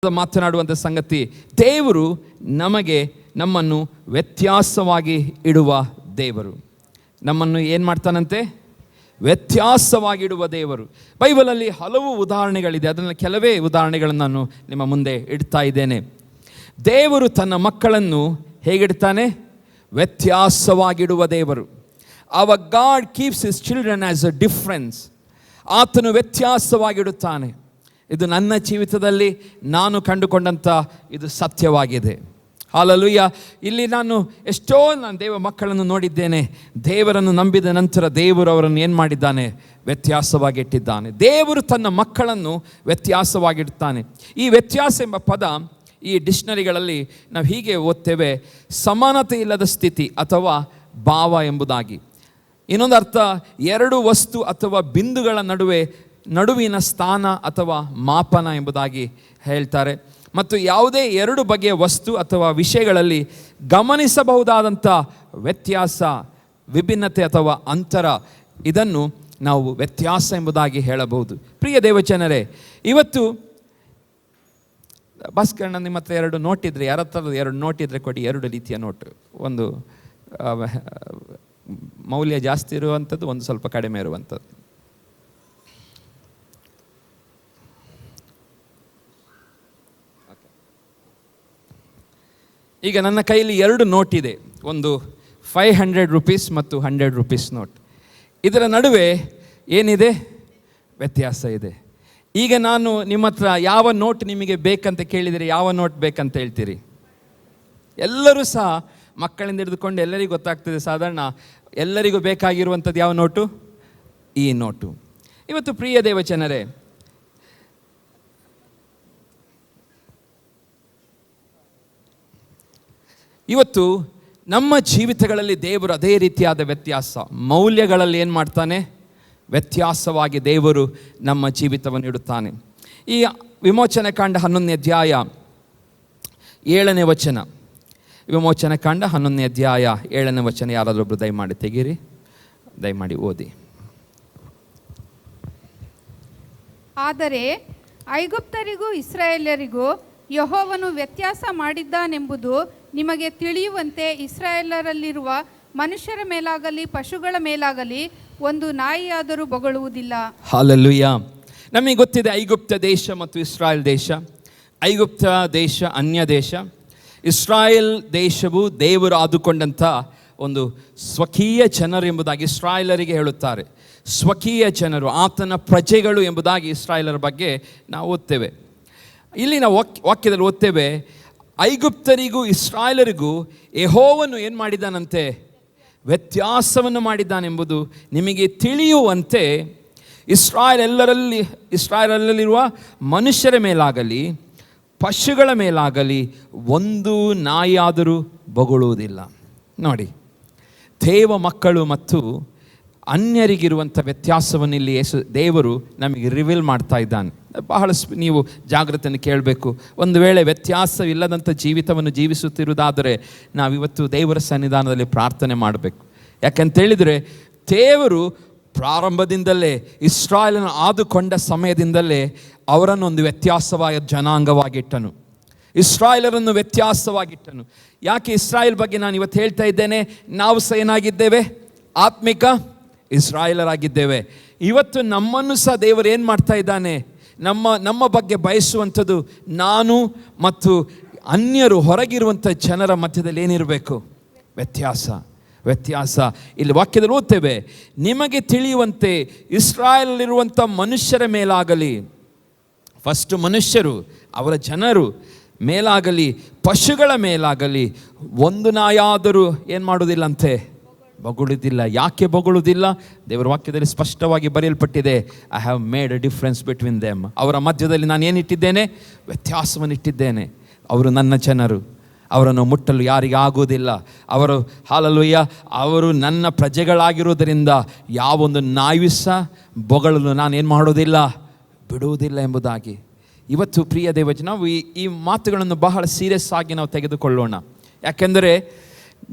ಮಾತನಾಡುವಂಥ ಸಂಗತಿ, ದೇವರು ನಮ್ಮನ್ನು ವ್ಯತ್ಯಾಸವಾಗಿ ಇಡುವ ದೇವರು. ನಮ್ಮನ್ನು ಏನು ಮಾಡ್ತಾನಂತೆ? ವ್ಯತ್ಯಾಸವಾಗಿಡುವ ದೇವರು. ಬೈಬಲಲ್ಲಿ ಹಲವು ಉದಾಹರಣೆಗಳಿದೆ, ಅದನ್ನು ಕೆಲವೇ ಉದಾಹರಣೆಗಳನ್ನು ನಾನು ನಿಮ್ಮ ಮುಂದೆ ಇಡ್ತಾ ಇದ್ದೇನೆ. ದೇವರು ತನ್ನ ಮಕ್ಕಳನ್ನು ಹೇಗಿಡ್ತಾನೆ? ವ್ಯತ್ಯಾಸವಾಗಿಡುವ ದೇವರು. Our God keeps his children as a difference. ಆತನು ವ್ಯತ್ಯಾಸವಾಗಿಡುತ್ತಾನೆ. ಇದು ನನ್ನ ಜೀವಿತದಲ್ಲಿ ನಾನು ಕಂಡುಕೊಂಡಂಥ ಇದು ಸತ್ಯವಾಗಿದೆ. ಹಾಲೆಲೂಯಾ. ಇಲ್ಲಿ ನಾನು ದೇವ ಮಕ್ಕಳನ್ನು ನೋಡಿದ್ದೇನೆ. ದೇವರನ್ನು ನಂಬಿದ ನಂತರ ದೇವರು ಅವರನ್ನು ಏನು ಮಾಡಿದ್ದಾನೆ? ವ್ಯತ್ಯಾಸವಾಗಿಟ್ಟಿದ್ದಾನೆ. ದೇವರು ತನ್ನ ಮಕ್ಕಳನ್ನು ವ್ಯತ್ಯಾಸವಾಗಿಡ್ತಾನೆ. ಈ ವ್ಯತ್ಯಾಸ ಎಂಬ ಪದ ಈ ಡಿಕ್ಷನರಿಗಳಲ್ಲಿ ನಾವು ಹೀಗೆ ಓದ್ತೇವೆ: ಸಮಾನತೆ ಇಲ್ಲದ ಸ್ಥಿತಿ ಅಥವಾ ಭಾವ ಎಂಬುದಾಗಿ. ಇನ್ನೊಂದು ಅರ್ಥ, ಎರಡು ವಸ್ತು ಅಥವಾ ಬಿಂದುಗಳ ನಡುವಿನ ಸ್ಥಾನ ಅಥವಾ ಮಾಪನ ಎಂಬುದಾಗಿ ಹೇಳ್ತಾರೆ. ಮತ್ತು ಯಾವುದೇ ಎರಡು ಬಗೆಯ ವಸ್ತು ಅಥವಾ ವಿಷಯಗಳಲ್ಲಿ ಗಮನಿಸಬಹುದಾದಂಥ ವ್ಯತ್ಯಾಸ, ವಿಭಿನ್ನತೆ ಅಥವಾ ಅಂತರ, ಇದನ್ನು ನಾವು ವ್ಯತ್ಯಾಸ ಎಂಬುದಾಗಿ ಹೇಳಬಹುದು. ಪ್ರಿಯ ದೇವಜನರೇ, ಇವತ್ತು ಭಾಸ್ಕರಣ್ಣ ನಿಮ್ಮ ಹತ್ರ ಎರಡು ನೋಟ್ ಇದ್ದರೆ, ಯಾರ ಹತ್ರ ಎರಡು ನೋಟ್ ಇದ್ದರೆ ಕೊಡಿ. ಎರಡು ರೀತಿಯ ನೋಟು, ಒಂದು ಮೌಲ್ಯ ಜಾಸ್ತಿ ಇರುವಂಥದ್ದು, ಒಂದು ಸ್ವಲ್ಪ ಕಡಿಮೆ ಇರುವಂಥದ್ದು. ಈಗ ನನ್ನ ಕೈಯಲ್ಲಿ ಎರಡು ನೋಟ್ ಇದೆ, ಒಂದು 500 ರೂಪೀಸ್ ಮತ್ತು 100 ರೂಪೀಸ್ ನೋಟ್. ಇದರ ನಡುವೆ ಏನಿದೆ? ವ್ಯತ್ಯಾಸ ಇದೆ. ಈಗ ನಾನು ನಿಮ್ಮ ಹತ್ರ ಯಾವ ನೋಟ್ ನಿಮಗೆ ಬೇಕಂತ ಕೇಳಿದರೆ ಯಾವ ನೋಟ್ ಬೇಕಂತ ಹೇಳ್ತೀರಿ? ಎಲ್ಲರೂ ಸಹ ಮಕ್ಕಳಿಂದ ಹಿಡಿದುಕೊಂಡು ಎಲ್ಲರಿಗೂ ಗೊತ್ತಾಗ್ತದೆ, ಸಾಧಾರಣ ಎಲ್ಲರಿಗೂ ಬೇಕಾಗಿರುವಂಥದ್ದು ಯಾವ ನೋಟು? ಈ ನೋಟು. ಇವತ್ತು ಪ್ರಿಯ ದೇವಜನರೇ, ಇವತ್ತು ನಮ್ಮ ಜೀವಿತಗಳಲ್ಲಿ ದೇವರು ಅದೇ ರೀತಿಯಾದ ವ್ಯತ್ಯಾಸ, ಮೌಲ್ಯಗಳಲ್ಲಿ ಏನು ಮಾಡ್ತಾನೆ? ವ್ಯತ್ಯಾಸವಾಗಿ ದೇವರು ನಮ್ಮ ಜೀವಿತವನ್ನು ಇಡುತ್ತಾನೆ. ಈ ವಿಮೋಚನೆ ಕಾಂಡ 11ನೇ ಅಧ್ಯಾಯ 7ನೇ ವಚನ. ವಿಮೋಚನೆ ಕಾಂಡ 11ನೇ ಅಧ್ಯಾಯ 7ನೇ ವಚನ ಯಾರಾದರೂ ಒಬ್ಬರು ದಯಮಾಡಿ ತೆಗೀರಿ, ದಯಮಾಡಿ ಓದಿ. ಆದರೆ ಐಗುಪ್ತರಿಗೂ ಇಸ್ರಾಯೇಲರಿಗೂ ಯೆಹೋವನು ವ್ಯತ್ಯಾಸ ಮಾಡಿದ್ದಾನೆಂಬುದು ನಿಮಗೆ ತಿಳಿಯುವಂತೆ ಇಸ್ರಾಯೇಲರಲ್ಲಿರುವ ಮನುಷ್ಯರ ಮೇಲಾಗಲಿ ಪಶುಗಳ ಮೇಲಾಗಲಿ ಒಂದು ನಾಯಿಯಾದರೂ ಬೊಗಳುವುದಿಲ್ಲ. ಹಾಲೆಲೂಯಾ. ನಮಗೆ ಗೊತ್ತಿದೆ ಐಗುಪ್ತ ದೇಶ ಮತ್ತು ಇಸ್ರಾಯೇಲ್ ದೇಶ. ಐಗುಪ್ತ ದೇಶ ಅನ್ಯ ದೇಶ, ಇಸ್ರಾಯೇಲ್ ದೇಶವು ದೇವರು ಆದುಕೊಂಡಂಥ ಒಂದು ಸ್ವಕೀಯ ಜನರು ಎಂಬುದಾಗಿ ಇಸ್ರಾಯೇಲರಿಗೆ ಹೇಳುತ್ತಾರೆ. ಸ್ವಕೀಯ ಜನರು, ಆತನ ಪ್ರಜೆಗಳು ಎಂಬುದಾಗಿ ಇಸ್ರಾಯೇಲರ ಬಗ್ಗೆ ನಾವು ಓದ್ತೇವೆ. ಇಲ್ಲಿ ನಾವು ವಾಕ್ಯದಲ್ಲಿ ಓದ್ತೇವೆ, ಐಗುಪ್ತರಿಗೂ ಇಸ್ರಾಯೇಲರಿಗೂ ಯೆಹೋವನು ಏನು ಮಾಡಿದ್ದಾನಂತೆ? ವ್ಯತ್ಯಾಸವನ್ನು ಮಾಡಿದ್ದಾನೆಂಬುದು ನಿಮಗೆ ತಿಳಿಯುವಂತೆ ಇಸ್ರಾಯೇಲಲ್ಲಿರುವ ಮನುಷ್ಯರ ಮೇಲಾಗಲಿ ಪಶುಗಳ ಮೇಲಾಗಲಿ ಒಂದು ನಾಯಿಯಾದರೂ ಬೊಗಳುವುದಿಲ್ಲ. ನೋಡಿ, ದೇವ ಮಕ್ಕಳು ಮತ್ತು ಅನ್ಯರಿಗಿರುವಂಥ ವ್ಯತ್ಯಾಸವನ್ನು ಇಲ್ಲಿ ದೇವರು ನಮಗೆ ರಿವೀಲ್ ಮಾಡ್ತಾ ಇದ್ದಾನೆ. ಬಹಳ ನೀವು ಜಾಗ್ರತೆಯನ್ನು ಕೇಳಬೇಕು. ಒಂದು ವೇಳೆ ವ್ಯತ್ಯಾಸವಿಲ್ಲದಂಥ ಜೀವಿತವನ್ನು ಜೀವಿಸುತ್ತಿರುವುದಾದರೆ ನಾವಿವತ್ತು ದೇವರ ಸನ್ನಿಧಾನದಲ್ಲಿ ಪ್ರಾರ್ಥನೆ ಮಾಡಬೇಕು. ಯಾಕಂತೇಳಿದರೆ ದೇವರು ಪ್ರಾರಂಭದಿಂದಲೇ ಇಸ್ರಾಯೇಲನ್ನು ಆದುಕೊಂಡ ಸಮಯದಿಂದಲೇ ಅವರನ್ನು ಒಂದು ವ್ಯತ್ಯಾಸವಾದ ಜನಾಂಗವಾಗಿಟ್ಟನು. ಇಸ್ರಾಯೇಲರನ್ನು ವ್ಯತ್ಯಾಸವಾಗಿಟ್ಟನು. ಯಾಕೆ ಇಸ್ರಾಯೇಲ್ ಬಗ್ಗೆ ನಾನು ಇವತ್ತು ಹೇಳ್ತಾ ಇದ್ದೇನೆ? ನಾವು ಸಹ ಏನಾಗಿದ್ದೇವೆ? ಆತ್ಮಿಕ ಇಸ್ರಾಯೇಲರಾಗಿದ್ದೇವೆ. ಇವತ್ತು ನಮ್ಮನ್ನು ಸಹ ದೇವರು ಏನು ಮಾಡ್ತಾ ಇದ್ದಾನೆ? ನಮ್ಮ ಬಗ್ಗೆ ಬಯಸುವಂಥದ್ದು, ನಾನು ಮತ್ತು ಅನ್ಯರು ಹೊರಗಿರುವಂಥ ಜನರ ಮಧ್ಯದಲ್ಲಿ ಏನಿರಬೇಕು? ವ್ಯತ್ಯಾಸ. ಇಲ್ಲಿ ವಾಕ್ಯದಲ್ಲಿ ಓದ್ತೇವೆ, ನಿಮಗೆ ತಿಳಿಯುವಂತೆ ಇಸ್ರಾಯೇಲಲ್ಲಿರುವಂಥ ಮನುಷ್ಯರ ಮೇಲಾಗಲಿ, ಫಸ್ಟ್ ಮನುಷ್ಯರು, ಅವರ ಜನರು ಮೇಲಾಗಲಿ ಪಶುಗಳ ಮೇಲಾಗಲಿ ಒಂದು ನಾಯಾದರೂ ಏನು ಮಾಡೋದಿಲ್ಲ ಅಂತೆ? ಬೊಗಳುವುದಿಲ್ಲ. ಯಾಕೆ ಬೊಗಳುವುದಿಲ್ಲ? ದೇವರ ವಾಕ್ಯದಲ್ಲಿ ಸ್ಪಷ್ಟವಾಗಿ ಬರೆಯಲ್ಪಟ್ಟಿದೆ, I have made a difference between them. ಅವರ ಮಧ್ಯದಲ್ಲಿ ನಾನು ಏನಿಟ್ಟಿದ್ದೇನೆ? ವ್ಯತ್ಯಾಸವನ್ನು ಇಟ್ಟಿದ್ದೇನೆ. ಅವರು ನನ್ನ ಜನರು, ಅವರನ್ನು ಮುಟ್ಟಲು ಯಾರಿಗೆ ಆಗುವುದಿಲ್ಲ. ಅವರು ನನ್ನ ಪ್ರಜೆಗಳಾಗಿರುವುದರಿಂದ ಯಾವೊಂದು ನಾಯಿ ಸಹ ಬೊಗಳಲು ನಾನೇನು ಮಾಡೋದಿಲ್ಲ, ಬಿಡುವುದಿಲ್ಲ ಎಂಬುದಾಗಿ. ಇವತ್ತು ಪ್ರಿಯ ದೇವಜನ, ನಾವು ಈ ಮಾತುಗಳನ್ನು ಬಹಳ ಸೀರಿಯಸ್ ಆಗಿ ನಾವು ತೆಗೆದುಕೊಳ್ಳೋಣ. ಯಾಕೆಂದರೆ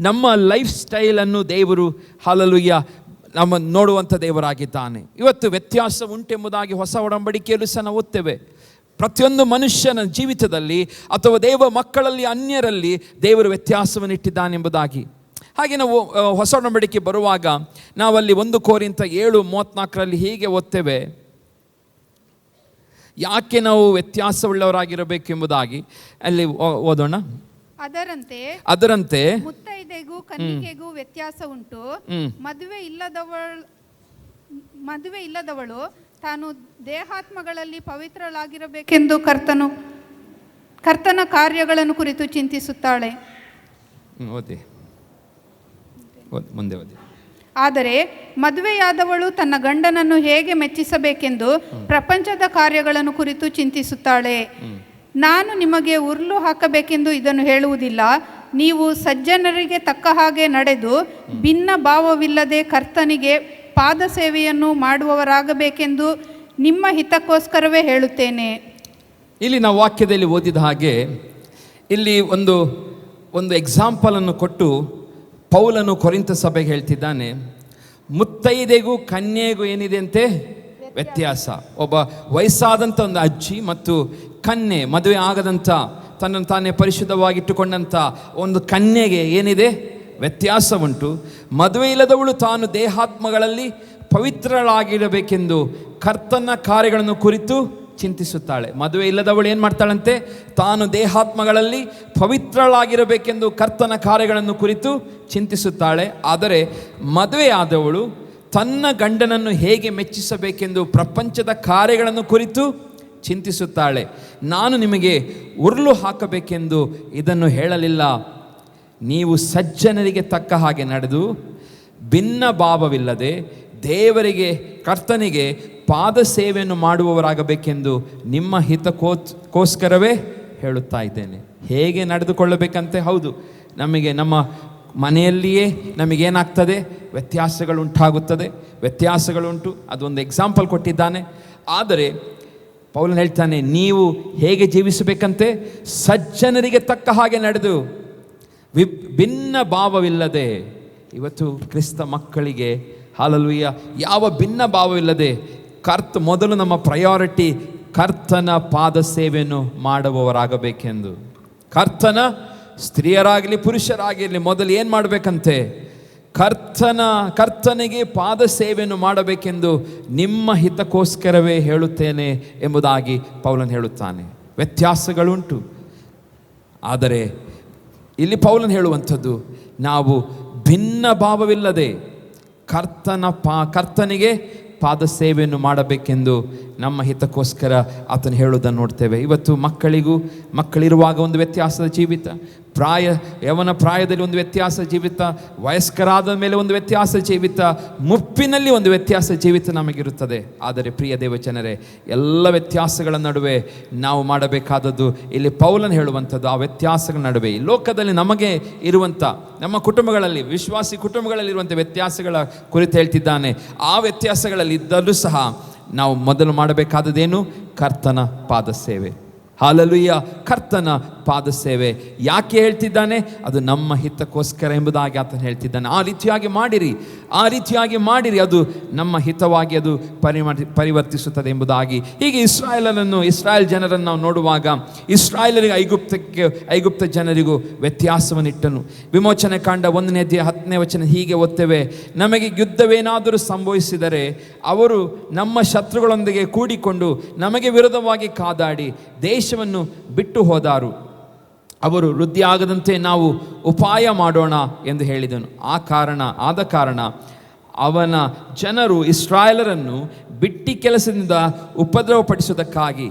ನಮ್ಮ ಲೈಫ್ ಸ್ಟೈಲನ್ನು ದೇವರು ನಮ್ಮ ನೋಡುವಂಥ ದೇವರಾಗಿದ್ದಾನೆ. ಇವತ್ತು ವ್ಯತ್ಯಾಸ ಉಂಟೆಂಬುದಾಗಿ ಹೊಸ ಒಡಂಬಡಿಕೆಯಲ್ಲೂ ಸಹ ನಾವು ಓದ್ತೇವೆ. ಪ್ರತಿಯೊಂದು ಮನುಷ್ಯನ ಜೀವಿತದಲ್ಲಿ ಅಥವಾ ದೇವ ಮಕ್ಕಳಲ್ಲಿ, ಅನ್ಯರಲ್ಲಿ ದೇವರು ವ್ಯತ್ಯಾಸವನ್ನು ಇಟ್ಟಿದ್ದಾನೆಂಬುದಾಗಿ. ಹಾಗೆ ನಾವು ಹೊಸ ಒಡಂಬಡಿಕೆ ಬರುವಾಗ ನಾವಲ್ಲಿ 1 ಕೊರಿಂಥ 7:34 ಹೀಗೆ ಓದ್ತೇವೆ, ಯಾಕೆ ನಾವು ವ್ಯತ್ಯಾಸವುಳ್ಳವರಾಗಿರಬೇಕೆಂಬುದಾಗಿ. ಅಲ್ಲಿ ಓದೋಣ. ಅದರಂತೆ ಮುತ್ತೈದೆಗೂ ಕನ್ನಿಕೆಗೂ ವ್ಯತ್ಯಾಸ ಉಂಟು. ಮದುವೆ ಇಲ್ಲದವಳು ತಾನು ದೇಹಾತ್ಮಗಳಲ್ಲಿ ಪವಿತ್ರಳಾಗಿರಬೇಕೆಂದು ಕರ್ತನ ಕಾರ್ಯಗಳನ್ನು ಕುರಿತು ಚಿಂತಿಸುತ್ತಾಳೆ. ಮುಂದೆ ಓದಿ. ಆದರೆ ಮದುವೆಯಾದವಳು ತನ್ನ ಗಂಡನನ್ನು ಹೇಗೆ ಮೆಚ್ಚಿಸಬೇಕೆಂದು ಪ್ರಪಂಚದ ಕಾರ್ಯಗಳನ್ನು ಕುರಿತು ಚಿಂತಿಸುತ್ತಾಳೆ. ನಾನು ನಿಮಗೆ ಉರುಳು ಹಾಕಬೇಕೆಂದು ಇದನ್ನು ಹೇಳುವುದಿಲ್ಲ. ನೀವು ಸಜ್ಜನರಿಗೆ ತಕ್ಕ ಹಾಗೆ ನಡೆದು ಭಿನ್ನ ಭಾವವಿಲ್ಲದೆ ಕರ್ತನಿಗೆ ಪಾದ ಸೇವೆಯನ್ನು ಮಾಡುವವರಾಗಬೇಕೆಂದು ನಿಮ್ಮ ಹಿತಕ್ಕೋಸ್ಕರವೇ ಹೇಳುತ್ತೇನೆ. ಇಲ್ಲಿ ನಾವು ವಾಕ್ಯದಲ್ಲಿ ಓದಿದ ಹಾಗೆ ಇಲ್ಲಿ ಒಂದು ಎಕ್ಸಾಂಪಲನ್ನು ಕೊಟ್ಟು ಪೌಲನು ಕೊರಿಂಥ ಸಭೆಗೆ ಹೇಳ್ತಿದ್ದಾನೆ, ಮುತ್ತೈದೆಗೂ ಕನ್ಯೆಗೂ ಏನಿದೆ ಅಂತೆ ವ್ಯತ್ಯಾಸ. ಒಬ್ಬ ವಯಸ್ಸಾದಂಥ ಒಂದು ಅಜ್ಜಿ ಮತ್ತು ಕನ್ಯೆ, ಮದುವೆ ಆಗದಂಥ ತನ್ನನ್ನು ತಾನೇ ಪರಿಶುದ್ಧವಾಗಿಟ್ಟುಕೊಂಡಂಥ ಒಂದು ಕನ್ಯೆಗೆ ಏನಿದೆ ವ್ಯತ್ಯಾಸ ಉಂಟು. ಮದುವೆ ಇಲ್ಲದವಳು ತಾನು ದೇಹಾತ್ಮಗಳಲ್ಲಿ ಪವಿತ್ರಳಾಗಿರಬೇಕೆಂದು ಕರ್ತನ ಕಾರ್ಯಗಳನ್ನು ಕುರಿತು ಚಿಂತಿಸುತ್ತಾಳೆ. ಮದುವೆ ಇಲ್ಲದವಳು ಏನು ಮಾಡ್ತಾಳಂತೆ? ತಾನು ದೇಹಾತ್ಮಗಳಲ್ಲಿ ಪವಿತ್ರಳಾಗಿರಬೇಕೆಂದು ಕರ್ತನ ಕಾರ್ಯಗಳನ್ನು ಕುರಿತು ಚಿಂತಿಸುತ್ತಾಳೆ. ಆದರೆ ಮದುವೆಯಾದವಳು ತನ್ನ ಗಂಡನನ್ನು ಹೇಗೆ ಮೆಚ್ಚಿಸಬೇಕೆಂದು ಪ್ರಪಂಚದ ಕಾರ್ಯಗಳನ್ನು ಕುರಿತು ಚಿಂತಿಸುತ್ತಾಳೆ. ನಾನು ನಿಮಗೆ ಉರುಳು ಹಾಕಬೇಕೆಂದು ಇದನ್ನು ಹೇಳಲಿಲ್ಲ. ನೀವು ಸಜ್ಜನರಿಗೆ ತಕ್ಕ ಹಾಗೆ ನಡೆದು ಭಿನ್ನ ಭಾವವಿಲ್ಲದೆ ದೇವರಿಗೆ, ಕರ್ತನಿಗೆ ಪಾದ ಸೇವೆಯನ್ನು ಮಾಡುವವರಾಗಬೇಕೆಂದು ನಿಮ್ಮ ಹಿತಕ್ಕೋಸ್ಕರವೇ ಹೇಳುತ್ತಾ ಇದ್ದೇನೆ. ಹೇಗೆ ನಡೆದುಕೊಳ್ಳಬೇಕಂತೆ? ಹೌದು, ನಮಗೆ ನಮ್ಮ ಮನೆಯಲ್ಲಿಯೇ ನಮಗೇನಾಗ್ತದೆ? ವ್ಯತ್ಯಾಸಗಳುಂಟು. ಅದೊಂದು ಎಕ್ಸಾಂಪಲ್ ಕೊಟ್ಟಿದ್ದಾನೆ. ಆದರೆ ಪೌಲನು ಹೇಳ್ತಾನೆ, ನೀವು ಹೇಗೆ ಜೀವಿಸಬೇಕಂತೆ? ಸಜ್ಜನರಿಗೆ ತಕ್ಕ ಹಾಗೆ ನಡೆದು ಭಿನ್ನ ಭಾವವಿಲ್ಲದೆ. ಇವತ್ತು ಕ್ರಿಸ್ತ ಮಕ್ಕಳಿಗೆ ಹಾಲೆಲೂಯಾ ಯಾವ ಭಿನ್ನ ಭಾವವಿಲ್ಲದೆ ಮೊದಲು ನಮ್ಮ ಪ್ರಯಾರಿಟಿ ಕರ್ತನ ಪಾದ ಸೇವೆಯನ್ನು ಮಾಡುವವರಾಗಬೇಕೆಂದು. ಸ್ತ್ರೀಯರಾಗಲಿ ಪುರುಷರಾಗಿರಲಿ ಮೊದಲು ಏನು ಮಾಡಬೇಕಂತೆ? ಕರ್ತನಿಗೆ ಪಾದ ಸೇವೆಯನ್ನು ಮಾಡಬೇಕೆಂದು ನಿಮ್ಮ ಹಿತಕ್ಕೋಸ್ಕರವೇ ಹೇಳುತ್ತೇನೆ ಎಂಬುದಾಗಿ ಪೌಲನು ಹೇಳುತ್ತಾನೆ. ವ್ಯತ್ಯಾಸಗಳುಂಟು. ಆದರೆ ಇಲ್ಲಿ ಪೌಲನು ಹೇಳುವಂಥದ್ದು, ನಾವು ಭಿನ್ನ ಭಾವವಿಲ್ಲದೆ ಕರ್ತನಿಗೆ ಪಾದ ಸೇವೆಯನ್ನು ಮಾಡಬೇಕೆಂದು ನಮ್ಮ ಹಿತಕ್ಕೋಸ್ಕರ ಆತನು ಹೇಳುವುದನ್ನು ನೋಡ್ತೇವೆ. ಇವತ್ತು ಮಕ್ಕಳಿರುವಾಗ ಒಂದು ವ್ಯತ್ಯಾಸದ ಜೀವಿತ, ಯವನ ಪ್ರಾಯದಲ್ಲಿ ಒಂದು ವ್ಯತ್ಯಾಸ ಜೀವಿತ, ವಯಸ್ಕರಾದ ಮೇಲೆ ಒಂದು ವ್ಯತ್ಯಾಸ ಜೀವಿತ, ಮುಪ್ಪಿನಲ್ಲಿ ಒಂದು ವ್ಯತ್ಯಾಸ ಜೀವಿತ ನಮಗಿರುತ್ತದೆ. ಆದರೆ ಪ್ರಿಯ ದೇವಜನರೇ, ಎಲ್ಲ ವ್ಯತ್ಯಾಸಗಳ ನಡುವೆ ನಾವು ಮಾಡಬೇಕಾದದ್ದು ಇಲ್ಲಿ ಪೌಲನು ಹೇಳುವಂಥದ್ದು, ಆ ವ್ಯತ್ಯಾಸಗಳ ನಡುವೆ ಈ ಲೋಕದಲ್ಲಿ ನಮಗೆ ಇರುವಂಥ, ನಮ್ಮ ಕುಟುಂಬಗಳಲ್ಲಿ, ವಿಶ್ವಾಸಿ ಕುಟುಂಬಗಳಲ್ಲಿರುವಂಥ ವ್ಯತ್ಯಾಸಗಳ ಕುರಿತು ಹೇಳ್ತಿದ್ದಾನೆ. ಆ ವ್ಯತ್ಯಾಸಗಳಲ್ಲಿ ಇದ್ದರೂ ಸಹ ನಾವು ಮೊದಲು ಮಾಡಬೇಕಾದದ್ದೇನು? ಕರ್ತನ ಪಾದ ಸೇವೆ. ಹಾಲೆಲೂಯಾ, ಕರ್ತನ ಪಾದ ಸೇವೆ. ಯಾಕೆ ಹೇಳ್ತಿದ್ದಾನೆ? ಅದು ನಮ್ಮ ಹಿತಕ್ಕೋಸ್ಕರ ಎಂಬುದಾಗಿ ಆತನು ಹೇಳ್ತಿದ್ದಾನೆ. ಆ ರೀತಿಯಾಗಿ ಮಾಡಿರಿ, ಅದು ನಮ್ಮ ಹಿತವಾಗಿ ಅದು ಪರಿವರ್ತಿಸುತ್ತದೆ ಎಂಬುದಾಗಿ. ಹೀಗೆ ಇಸ್ರಾಯೇಲ್ ಜನರನ್ನು ನಾವು ನೋಡುವಾಗ, ಇಸ್ರಾಯೇಲರಿಗೆ ಐಗುಪ್ತ ಜನರಿಗೂ ವ್ಯತ್ಯಾಸವನ್ನಿಟ್ಟನು. ವಿಮೋಚನೆ ಕಾಂಡ 1ನೇ ಅಧ್ಯಾಯ 10ನೇ ವಚನ ಹೀಗೆ ಓದ್ತೇವೆ, ನಮಗೆ ಯುದ್ಧವೇನಾದರೂ ಸಂಭವಿಸಿದರೆ ಅವರು ನಮ್ಮ ಶತ್ರುಗಳೊಂದಿಗೆ ಕೂಡಿಕೊಂಡು ನಮಗೆ ವಿರೋಧವಾಗಿ ಕಾದಾಡಿ ದೇಶವನ್ನು ಬಿಟ್ಟು ಹೋದಾರು. ಅವರು ವೃದ್ಧಿಯಾಗದಂತೆ ನಾವು ಉಪಾಯ ಮಾಡೋಣ ಎಂದು ಹೇಳಿದನು. ಆದ ಕಾರಣ ಅವನ ಜನರು ಇಸ್ರಾಯೇಲರನ್ನು ಬಿಟ್ಟಿ ಕೆಲಸದಿಂದ ಉಪದ್ರವಪಡಿಸುವುದಕ್ಕಾಗಿ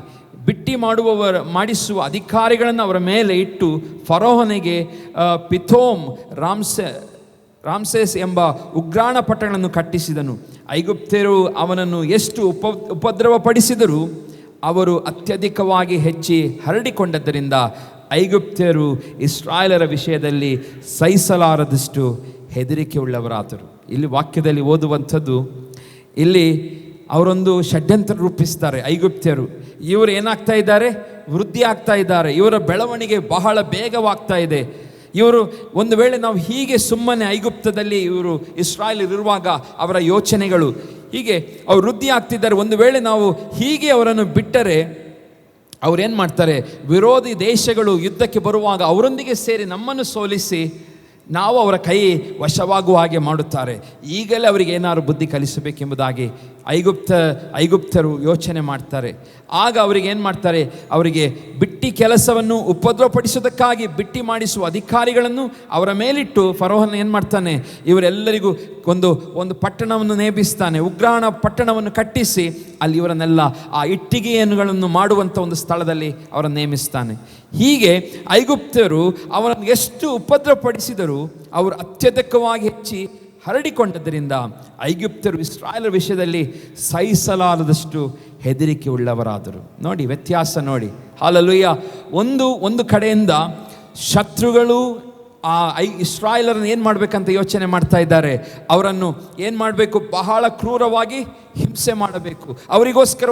ಮಾಡಿಸುವ ಅಧಿಕಾರಿಗಳನ್ನು ಅವರ ಮೇಲೆ ಇಟ್ಟು ಫರೋಹನಿಗೆ ಪಿಥೋಮ್, ರಾಮ್ಸೇಸ್ ಎಂಬ ಉಗ್ರಾಣ ಪಟ್ಟಣಗಳನ್ನು ಕಟ್ಟಿಸಿದನು. ಐಗುಪ್ತ್ಯರು ಅವನನ್ನು ಎಷ್ಟು ಉಪದ್ರವಪಡಿಸಿದರೂ ಅವರು ಅತ್ಯಧಿಕವಾಗಿ ಹೆಚ್ಚಿ ಹರಡಿಕೊಂಡದ್ದರಿಂದ ಐಗುಪ್ತ್ಯರು ಇಸ್ರಾಯೇಲರ ವಿಷಯದಲ್ಲಿ ಸಹಿಸಲಾರದಷ್ಟು ಹೆದರಿಕೆ ಉಳ್ಳವರಾದರು. ಇಲ್ಲಿ ವಾಕ್ಯದಲ್ಲಿ ಓದುವಂಥದ್ದು, ಇಲ್ಲಿ ಅವರೊಂದು ಷಡ್ಯಂತ್ರ ರೂಪಿಸ್ತಾರೆ ಐಗುಪ್ತ್ಯರು. ಇವರು ಏನಾಗ್ತಾ ಇದ್ದಾರೆ? ವೃದ್ಧಿ ಆಗ್ತಾ ಇದ್ದಾರೆ. ಇವರ ಬೆಳವಣಿಗೆ ಬಹಳ ಬೇಗವಾಗ್ತಾ ಇದೆ. ಇವರು ಒಂದು ವೇಳೆ ನಾವು ಹೀಗೆ ಸುಮ್ಮನೆ ಐಗುಪ್ತದಲ್ಲಿ ಇವರು ಇಸ್ರಾಯೇಲರಿರುವಾಗ ಅವರ ಯೋಚನೆಗಳು ಹೀಗೆ ಅವರು ವೃದ್ಧಿ ಆಗ್ತಿದ್ದಾರೆ. ಒಂದು ವೇಳೆ ನಾವು ಹೀಗೆ ಅವರನ್ನು ಬಿಟ್ಟರೆ ಅವ್ರೇನು ಮಾಡ್ತಾರೆ, ವಿರೋಧಿ ದೇಶಗಳು ಯುದ್ಧಕ್ಕೆ ಬರುವಾಗ ಅವರೊಂದಿಗೆ ಸೇರಿ ನಮ್ಮನ್ನು ಸೋಲಿಸಿ ನಾವು ಅವರ ಕೈ ವಶವಾಗುವ ಹಾಗೆ ಮಾಡುತ್ತಾರೆ. ಈಗಲೇ ಅವರಿಗೆ ಏನಾದ್ರು ಬುದ್ಧಿ ಕಲಿಸಬೇಕೆಂಬುದಾಗಿ ಐಗುಪ್ತರು ಯೋಚನೆ ಮಾಡ್ತಾರೆ. ಆಗ ಅವರಿಗೆ ಏನು ಮಾಡ್ತಾರೆ, ಅವರಿಗೆ ಬಿಟ್ಟಿ ಕೆಲಸವನ್ನು ಉಪದ್ರವಪಡಿಸೋದಕ್ಕಾಗಿ ಬಿಟ್ಟಿ ಮಾಡಿಸುವ ಅಧಿಕಾರಿಗಳನ್ನು ಅವರ ಮೇಲಿಟ್ಟು ಫರೋಹನ ಏನು ಮಾಡ್ತಾನೆ, ಇವರೆಲ್ಲರಿಗೂ ಒಂದು ಪಟ್ಟಣವನ್ನು ನೇಮಿಸ್ತಾನೆ. ಉಗ್ರಾಣ ಪಟ್ಟಣವನ್ನು ಕಟ್ಟಿಸಿ ಅಲ್ಲಿ ಇವರನ್ನೆಲ್ಲ ಆ ಇಟ್ಟಿಗೆಯನ್ನು ಮಾಡುವಂಥ ಒಂದು ಸ್ಥಳದಲ್ಲಿ ಅವರನ್ನು ನೇಮಿಸ್ತಾನೆ. ಹೀಗೆ ಐಗುಪ್ತರು ಅವರನ್ನು ಎಷ್ಟು ಉಪದ್ರವಪಡಿಸಿದರೂ ಅವರು ಅತ್ಯಧಿಕವಾಗಿ ಹೆಚ್ಚಿ ಹರಡಿಕೊಂಡದ್ದರಿಂದ ಐಗುಪ್ತರು ಇಸ್ರಾಯೇಲರ ವಿಷಯದಲ್ಲಿ ಸಹಿಸಲಾರದಷ್ಟು ಹೆದರಿಕೆ ಉಳ್ಳವರಾದರು. ನೋಡಿ ವ್ಯತ್ಯಾಸ ನೋಡಿ. ಹಲ್ಲೆಲೂಯಾ. ಒಂದು ಕಡೆಯಿಂದ ಶತ್ರುಗಳು ಇಸ್ರಾಯೇಲರನ್ನು ಏನು ಮಾಡಬೇಕಂತ ಯೋಚನೆ ಮಾಡ್ತಾ ಇದ್ದಾರೆ. ಅವರನ್ನು ಏನು ಮಾಡಬೇಕು, ಬಹಳ ಕ್ರೂರವಾಗಿ ಹಿಂಸೆ ಮಾಡಬೇಕು. ಅವರಿಗೋಸ್ಕರ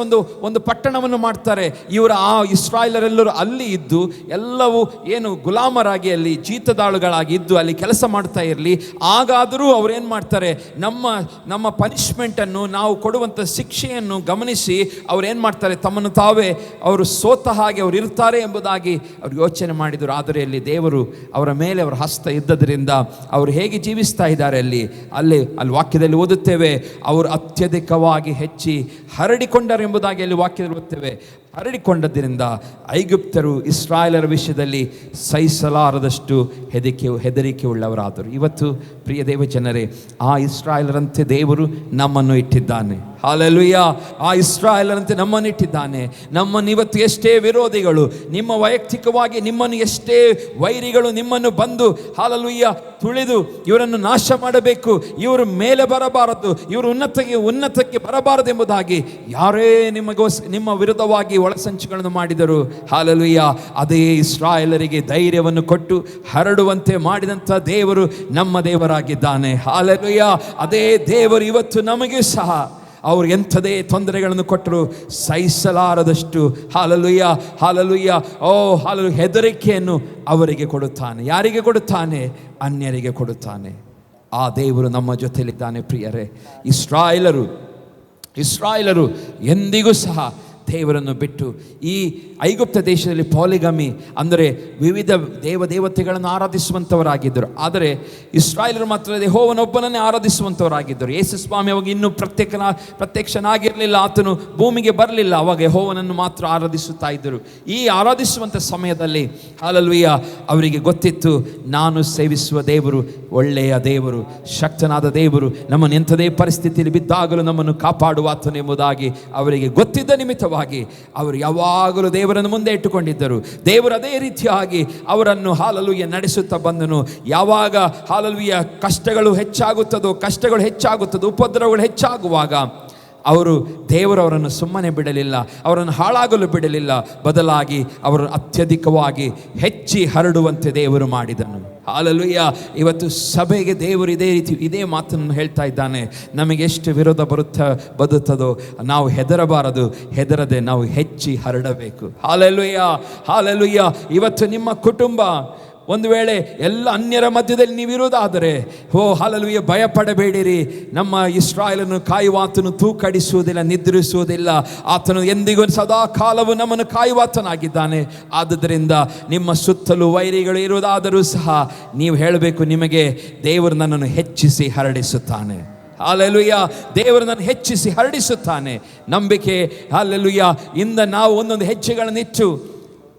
ಒಂದು ಪಟ್ಟಣವನ್ನು ಮಾಡ್ತಾರೆ. ಇಸ್ರಾಯೇಲರೆಲ್ಲರೂ ಅಲ್ಲಿ ಇದ್ದು ಎಲ್ಲವೂ ಏನು ಗುಲಾಮರಾಗಿ ಅಲ್ಲಿ ಜೀತದಾಳುಗಳಾಗಿ ಇದ್ದು ಅಲ್ಲಿ ಕೆಲಸ ಮಾಡ್ತಾ ಇರಲಿ. ಆಗಾದರೂ ಅವ್ರೇನು ಮಾಡ್ತಾರೆ, ನಮ್ಮ ಪನಿಷ್ಮೆಂಟನ್ನು, ನಾವು ಕೊಡುವಂಥ ಶಿಕ್ಷೆಯನ್ನು ಗಮನಿಸಿ ಅವ್ರೇನು ಮಾಡ್ತಾರೆ, ತಮ್ಮನ್ನು ತಾವೇ ಅವರು ಸೋತ ಹಾಗೆ ಅವರು ಇರ್ತಾರೆ ಎಂಬುದಾಗಿ ಅವ್ರು ಯೋಚನೆ ಮಾಡಿದರು. ಆದರೆ ಅಲ್ಲಿ ದೇವರು ಅವರ ಮೇಲೆ ಅವರ ಹಸ್ತ ಇದ್ದದರಿಂದ ಅವರು ಹೇಗೆ ಜೀವಿಸ್ತಾ ಇದ್ದಾರೆ ಅಲ್ಲಿ ವಾಕ್ಯದಲ್ಲಿ ಓದುತ್ತೇವೆ, ಅವರು ಅತ್ಯಧಿಕವಾಗಿ ಹೆಚ್ಚಿ ಹರಡಿಕೊಂಡರು ಎಂಬುದಾಗಿ ಅಲ್ಲಿ ವಾಕ್ಯದಲ್ಲಿ ಓದುತ್ತೇವೆ. ಹರಡಿಕೊಂಡದ್ದರಿಂದ ಐಗುಪ್ತರು ಇಸ್ರಾಯೇಲರ ವಿಷಯದಲ್ಲಿ ಸಹಿಸಲಾರದಷ್ಟು ಹೆದರಿಕೆ ಉಳ್ಳವರಾದರು. ಇವತ್ತು ಪ್ರಿಯ ದೇವ ಜನರೇ, ಆ ಇಸ್ರಾಯೇಲರಂತೆ ದೇವರು ನಮ್ಮನ್ನು ಇಟ್ಟಿದ್ದಾನೆ. ಹಲ್ಲೆಲೂಯಾ. ಆ ಇಸ್ರಾಯೇಲರಂತೆ ನಮ್ಮನ್ನು ಇಟ್ಟಿದ್ದಾನೆ. ನಮ್ಮನ್ನು ಇವತ್ತು ಎಷ್ಟೇ ವಿರೋಧಿಗಳು, ನಿಮ್ಮ ವೈಯಕ್ತಿಕವಾಗಿ ನಿಮ್ಮನ್ನು ಎಷ್ಟೇ ವೈರಿಗಳು ನಿಮ್ಮನ್ನು ಬಂದು ಹಲ್ಲೆಲೂಯಾ ತುಳಿದು ಇವರನ್ನು ನಾಶ ಮಾಡಬೇಕು, ಇವರು ಮೇಲೆ ಬರಬಾರದು, ಇವರು ಉನ್ನತಕ್ಕೆ ಬರಬಾರದು ಎಂಬುದಾಗಿ ಯಾರೇ ನಿಮ್ಮ ವಿರುದ್ಧವಾಗಿ ಒಳಸಂಚುಗಳನ್ನು ಮಾಡಿದರು, ಹಲ್ಲೆಲೂಯಾ, ಅದೇ ಇಸ್ರಾಯೇಲರಿಗೆ ಧೈರ್ಯವನ್ನು ಕೊಟ್ಟು ಹರಡುವಂತೆ ಮಾಡಿದಂಥ ದೇವರು ನಮ್ಮ ದೇವರಾಗಿದ್ದಾನೆ. ಹಲ್ಲೆಲೂಯಾ. ಅದೇ ದೇವರು ಇವತ್ತು ನಮಗೂ ಸಹ ಅವರು ಎಂಥದೇ ತೊಂದರೆಗಳನ್ನು ಕೊಟ್ಟರು ಸಹಿಸಲಾರದಷ್ಟು ಹಲ್ಲೆಲೂಯಾ ಹಲ್ಲೆಲೂಯಾ ಹೆದರಿಕೆಯನ್ನು ಅವರಿಗೆ ಕೊಡುತ್ತಾನೆ. ಯಾರಿಗೆ ಕೊಡುತ್ತಾನೆ? ಅನ್ಯರಿಗೆ ಕೊಡುತ್ತಾನೆ. ಆ ದೇವರು ನಮ್ಮ ಜೊತೆಯಲ್ಲಿದ್ದಾನೆ. ಪ್ರಿಯರೇ, ಇಸ್ರಾಯೇಲರು ಎಂದಿಗೂ ಸಹ ದೇವರನ್ನು ಬಿಟ್ಟು ಈ ಐಗುಪ್ತ ದೇಶದಲ್ಲಿ ಪಾಲಿಗಮಿ ಅಂದರೆ ವಿವಿಧ ದೇವತೆಗಳನ್ನು ಆರಾಧಿಸುವಂಥವರಾಗಿದ್ದರು. ಆದರೆ ಇಸ್ರಾಯೇಲರು ಮಾತ್ರ ಯೆಹೋವನೊಬ್ಬನನ್ನೇ ಆರಾಧಿಸುವಂಥವರಾಗಿದ್ದರು. ಯೇಸು ಸ್ವಾಮಿ ಅವಾಗ ಇನ್ನೂ ಪ್ರತ್ಯಕ್ಷನಾಗಿರಲಿಲ್ಲ, ಆತನು ಭೂಮಿಗೆ ಬರಲಿಲ್ಲ. ಅವಾಗ ಯೆಹೋವನನ್ನು ಮಾತ್ರ ಆರಾಧಿಸುತ್ತಾ ಇದ್ದರು. ಈ ಆರಾಧಿಸುವಂಥ ಸಮಯದಲ್ಲಿ ಹಲ್ಲೆಲೂಯಾ ಅವರಿಗೆ ಗೊತ್ತಿತ್ತು, ನಾನು ಸೇವಿಸುವ ದೇವರು ಒಳ್ಳೆಯ ದೇವರು, ಶಕ್ತನಾದ ದೇವರು, ನಮ್ಮನ್ನು ಎಂಥದೇ ಪರಿಸ್ಥಿತಿಯಲ್ಲಿ ಬಿದ್ದಾಗಲೂ ನಮ್ಮನ್ನು ಕಾಪಾಡುವ ಆತನು ಎಂಬುದಾಗಿ ಅವರಿಗೆ ಗೊತ್ತಿದ್ದ ನಿಮಿತ್ತವಾಗಿ ಅವರು ಯಾವಾಗಲೂ ದೇವರನ್ನು ಮುಂದೆ ಇಟ್ಟುಕೊಂಡಿದ್ದರು. ದೇವರು ಅದೇ ರೀತಿಯಾಗಿ ಅವರನ್ನು ಹಲ್ಲೆಲೂಯಾ ನಡೆಸುತ್ತಾ ಬಂದನು. ಯಾವಾಗ ಹಲ್ಲೆಲೂಯಾ ಕಷ್ಟಗಳು ಹೆಚ್ಚಾಗುತ್ತದೋ ಉಪದ್ರವಗಳು ಹೆಚ್ಚಾಗುವಾಗ ದೇವರು ಅವರನ್ನು ಸುಮ್ಮನೆ ಬಿಡಲಿಲ್ಲ, ಅವರನ್ನು ಹಾಳಾಗಲು ಬಿಡಲಿಲ್ಲ. ಬದಲಾಗಿ ಅವರನ್ನು ಅತ್ಯಧಿಕವಾಗಿ ಹೆಚ್ಚಿ ಹರಡುವಂತೆ ದೇವರು ಮಾಡಿದನು. ಹಲ್ಲೆಲೂಯಾ. ಇವತ್ತು ಸಭೆಗೆ ದೇವರು ಇದೇ ಮಾತನ್ನು ಹೇಳ್ತಾ ಇದ್ದಾನೆ. ನಮಗೆ ಎಷ್ಟು ವಿರೋಧ ಬರುತ್ತದೋ ನಾವು ಹೆದರದೆ ನಾವು ಹೆಚ್ಚಿ ಹರಡಬೇಕು. Hallelujah hallelujah. ಇವತ್ತು ನಿಮ್ಮ ಕುಟುಂಬ ಒಂದು ವೇಳೆ ಎಲ್ಲ ಅನ್ಯರ ಮಧ್ಯದಲ್ಲಿ ನೀವಿರುವುದಾದರೆ ಹಲ್ಲೆಲೂಯಾ ಭಯಪಡಬೇಡಿರಿ. ನಮ್ಮ ಇಸ್ರಾಯೇಲನ್ನು ಕಾಯುವ ಆತನು ತೂಕಡಿಸುವುದಿಲ್ಲ, ನಿದ್ರಿಸುವುದಿಲ್ಲ. ಆತನು ಎಂದಿಗೂ ಸದಾ ಕಾಲವು ನಮ್ಮನ್ನು ಕಾಯುವಾತನಾಗಿದ್ದಾನೆ. ಆದುದರಿಂದ ನಿಮ್ಮ ಸುತ್ತಲೂ ವೈರಿಗಳು ಇರುವುದಾದರೂ ಸಹ ನೀವು ಹೇಳಬೇಕು, ನಿಮಗೆ ದೇವರು ನನ್ನನ್ನು ಹೆಚ್ಚಿಸಿ ಹರಡಿಸುತ್ತಾನೆ. ಹಲ್ಲೆಲೂಯಾ. ದೇವರು ನನ್ನನ್ನು ಹೆಚ್ಚಿಸಿ ಹರಡಿಸುತ್ತಾನೆ. ನಂಬಿಕೆ ಹಲ್ಲೆಲೂಯಾ ಇಂದ ನಾವು ಒಂದೊಂದು ಹೆಜ್ಜೆಗಳನ್ನಿಟ್ಟು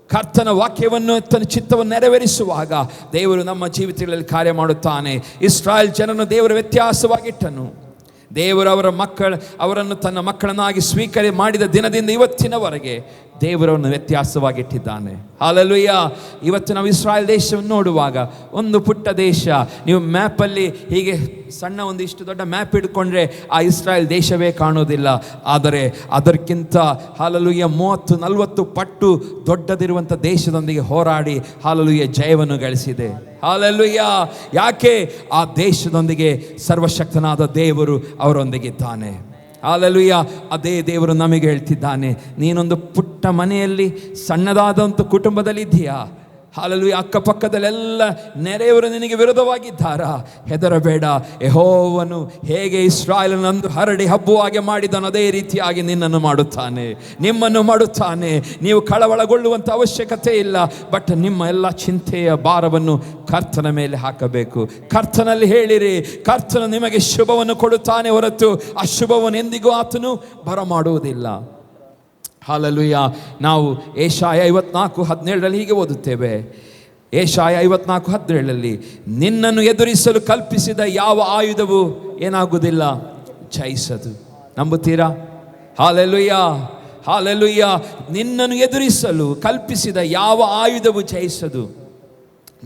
ಕರ್ತನ ವಾಕ್ಯವನ್ನು ತನ್ನ ಚಿತ್ತವನ್ನು ನೆರವೇರಿಸುವಾಗ ದೇವರು ನಮ್ಮ ಜೀವಿತಗಳಲ್ಲಿ ಕಾರ್ಯ ಮಾಡುತ್ತಾನೆ. ಇಸ್ರಾಯೇಲ್ ಜನರನ್ನು ದೇವರು ವ್ಯತ್ಯಾಸವಾಗಿಟ್ಟನು. ದೇವರು ಅವರನ್ನು ತನ್ನ ಮಕ್ಕಳನ್ನಾಗಿ ಸ್ವೀಕಾರ ಮಾಡಿದ ದಿನದಿಂದ ಇವತ್ತಿನವರೆಗೆ ದೇವರನ್ನು ವ್ಯತ್ಯಾಸವಾಗಿಟ್ಟಿದ್ದಾನೆ. ಹಲ್ಲೆಲೂಯಾ. ಇವತ್ತು ನಾವು ಇಸ್ರಾಯೇಲ್ ದೇಶವನ್ನು ನೋಡುವಾಗ ಒಂದು ಪುಟ್ಟ ದೇಶ, ನೀವು ಮ್ಯಾಪಲ್ಲಿ ಹೀಗೆ ಸಣ್ಣ ಇಷ್ಟು ದೊಡ್ಡ ಮ್ಯಾಪ್ ಹಿಡ್ಕೊಂಡ್ರೆ ಆ ಇಸ್ರಾಯೇಲ್ ದೇಶವೇ ಕಾಣೋದಿಲ್ಲ. ಆದರೆ ಅದಕ್ಕಿಂತ ಹಲ್ಲೆಲೂಯಾ 30-40 ಪಟ್ಟು ದೊಡ್ಡದಿರುವಂಥ ದೇಶದೊಂದಿಗೆ ಹೋರಾಡಿ ಹಲ್ಲೆಲೂಯಾ ಜಯವನ್ನು ಗಳಿಸಿದೆ. ಹಲ್ಲೆಲೂಯಾ. ಯಾಕೆ? ಆ ದೇಶದೊಂದಿಗೆ ಸರ್ವಶಕ್ತನಾದ ದೇವರು ಅವರೊಂದಿಗಿದ್ದಾನೆ. ಹಲ್ಲೆಲೂಯಾ. ಅದೇ ದೇವರು ನಮಗೆ ಹೇಳ್ತಿದ್ದಾನೆ, ನೀನೊಂದು ಪುಟ್ಟ ಮನೆಯಲ್ಲಿ ಸಣ್ಣದಾದಂಥ ಕುಟುಂಬದಲ್ಲಿ ಇದ್ದೀಯಾ? ಹಾಲೆಲೂಯಾ. ಅಕ್ಕಪಕ್ಕದಲ್ಲೆಲ್ಲ ನೆರೆಯವರು ನಿನಗೆ ವಿರೋಧವಾಗಿದ್ದಾರಾ? ಹೆದರಬೇಡ. ಯೆಹೋವನು ಹೇಗೆ ಇಸ್ರಾಯೇಲನನ್ನು ಹರಡಿ ಹಬ್ಬುವಾಗೆ ಮಾಡಿದನು ಅದೇ ರೀತಿಯಾಗಿ ನಿನ್ನನ್ನು ಮಾಡುತ್ತಾನೆ, ನಿಮ್ಮನ್ನು ಮಾಡುತ್ತಾನೆ. ನೀವು ಕಳವಳಗೊಳ್ಳುವಂಥ ಅವಶ್ಯಕತೆ ಇಲ್ಲ. ಬಟ್ ನಿಮ್ಮ ಎಲ್ಲ ಚಿಂತೆಯ ಭಾರವನ್ನು ಕರ್ತನ ಮೇಲೆ ಹಾಕಬೇಕು. ಕರ್ತನಲ್ಲಿ ಹೇಳಿರಿ, ಕರ್ತನು ನಿಮಗೆ ಶುಭವನ್ನು ಕೊಡುತ್ತಾನೆ ಹೊರತು ಅಶುಭವನ್ನು ಎಂದಿಗೂ ಆತನು ಬರಮಾಡುವುದಿಲ್ಲ. ಹಾಲೆಲೂಯಾ. ನಾವು ಏಷಾಯ 54:17 ಹೀಗೆ ಓದುತ್ತೇವೆ. ಏಷಾಯ 54:17 ನಿನ್ನನ್ನು ಎದುರಿಸಲು ಕಲ್ಪಿಸಿದ ಯಾವ ಆಯುಧವು ಏನಾಗುವುದಿಲ್ಲ, ಜಯಿಸದು. ನಂಬುತ್ತೀರಾ? Hallelujah, hallelujah. ನಿನ್ನನ್ನು ಎದುರಿಸಲು ಕಲ್ಪಿಸಿದ ಯಾವ ಆಯುಧವು ಜಯಿಸದು.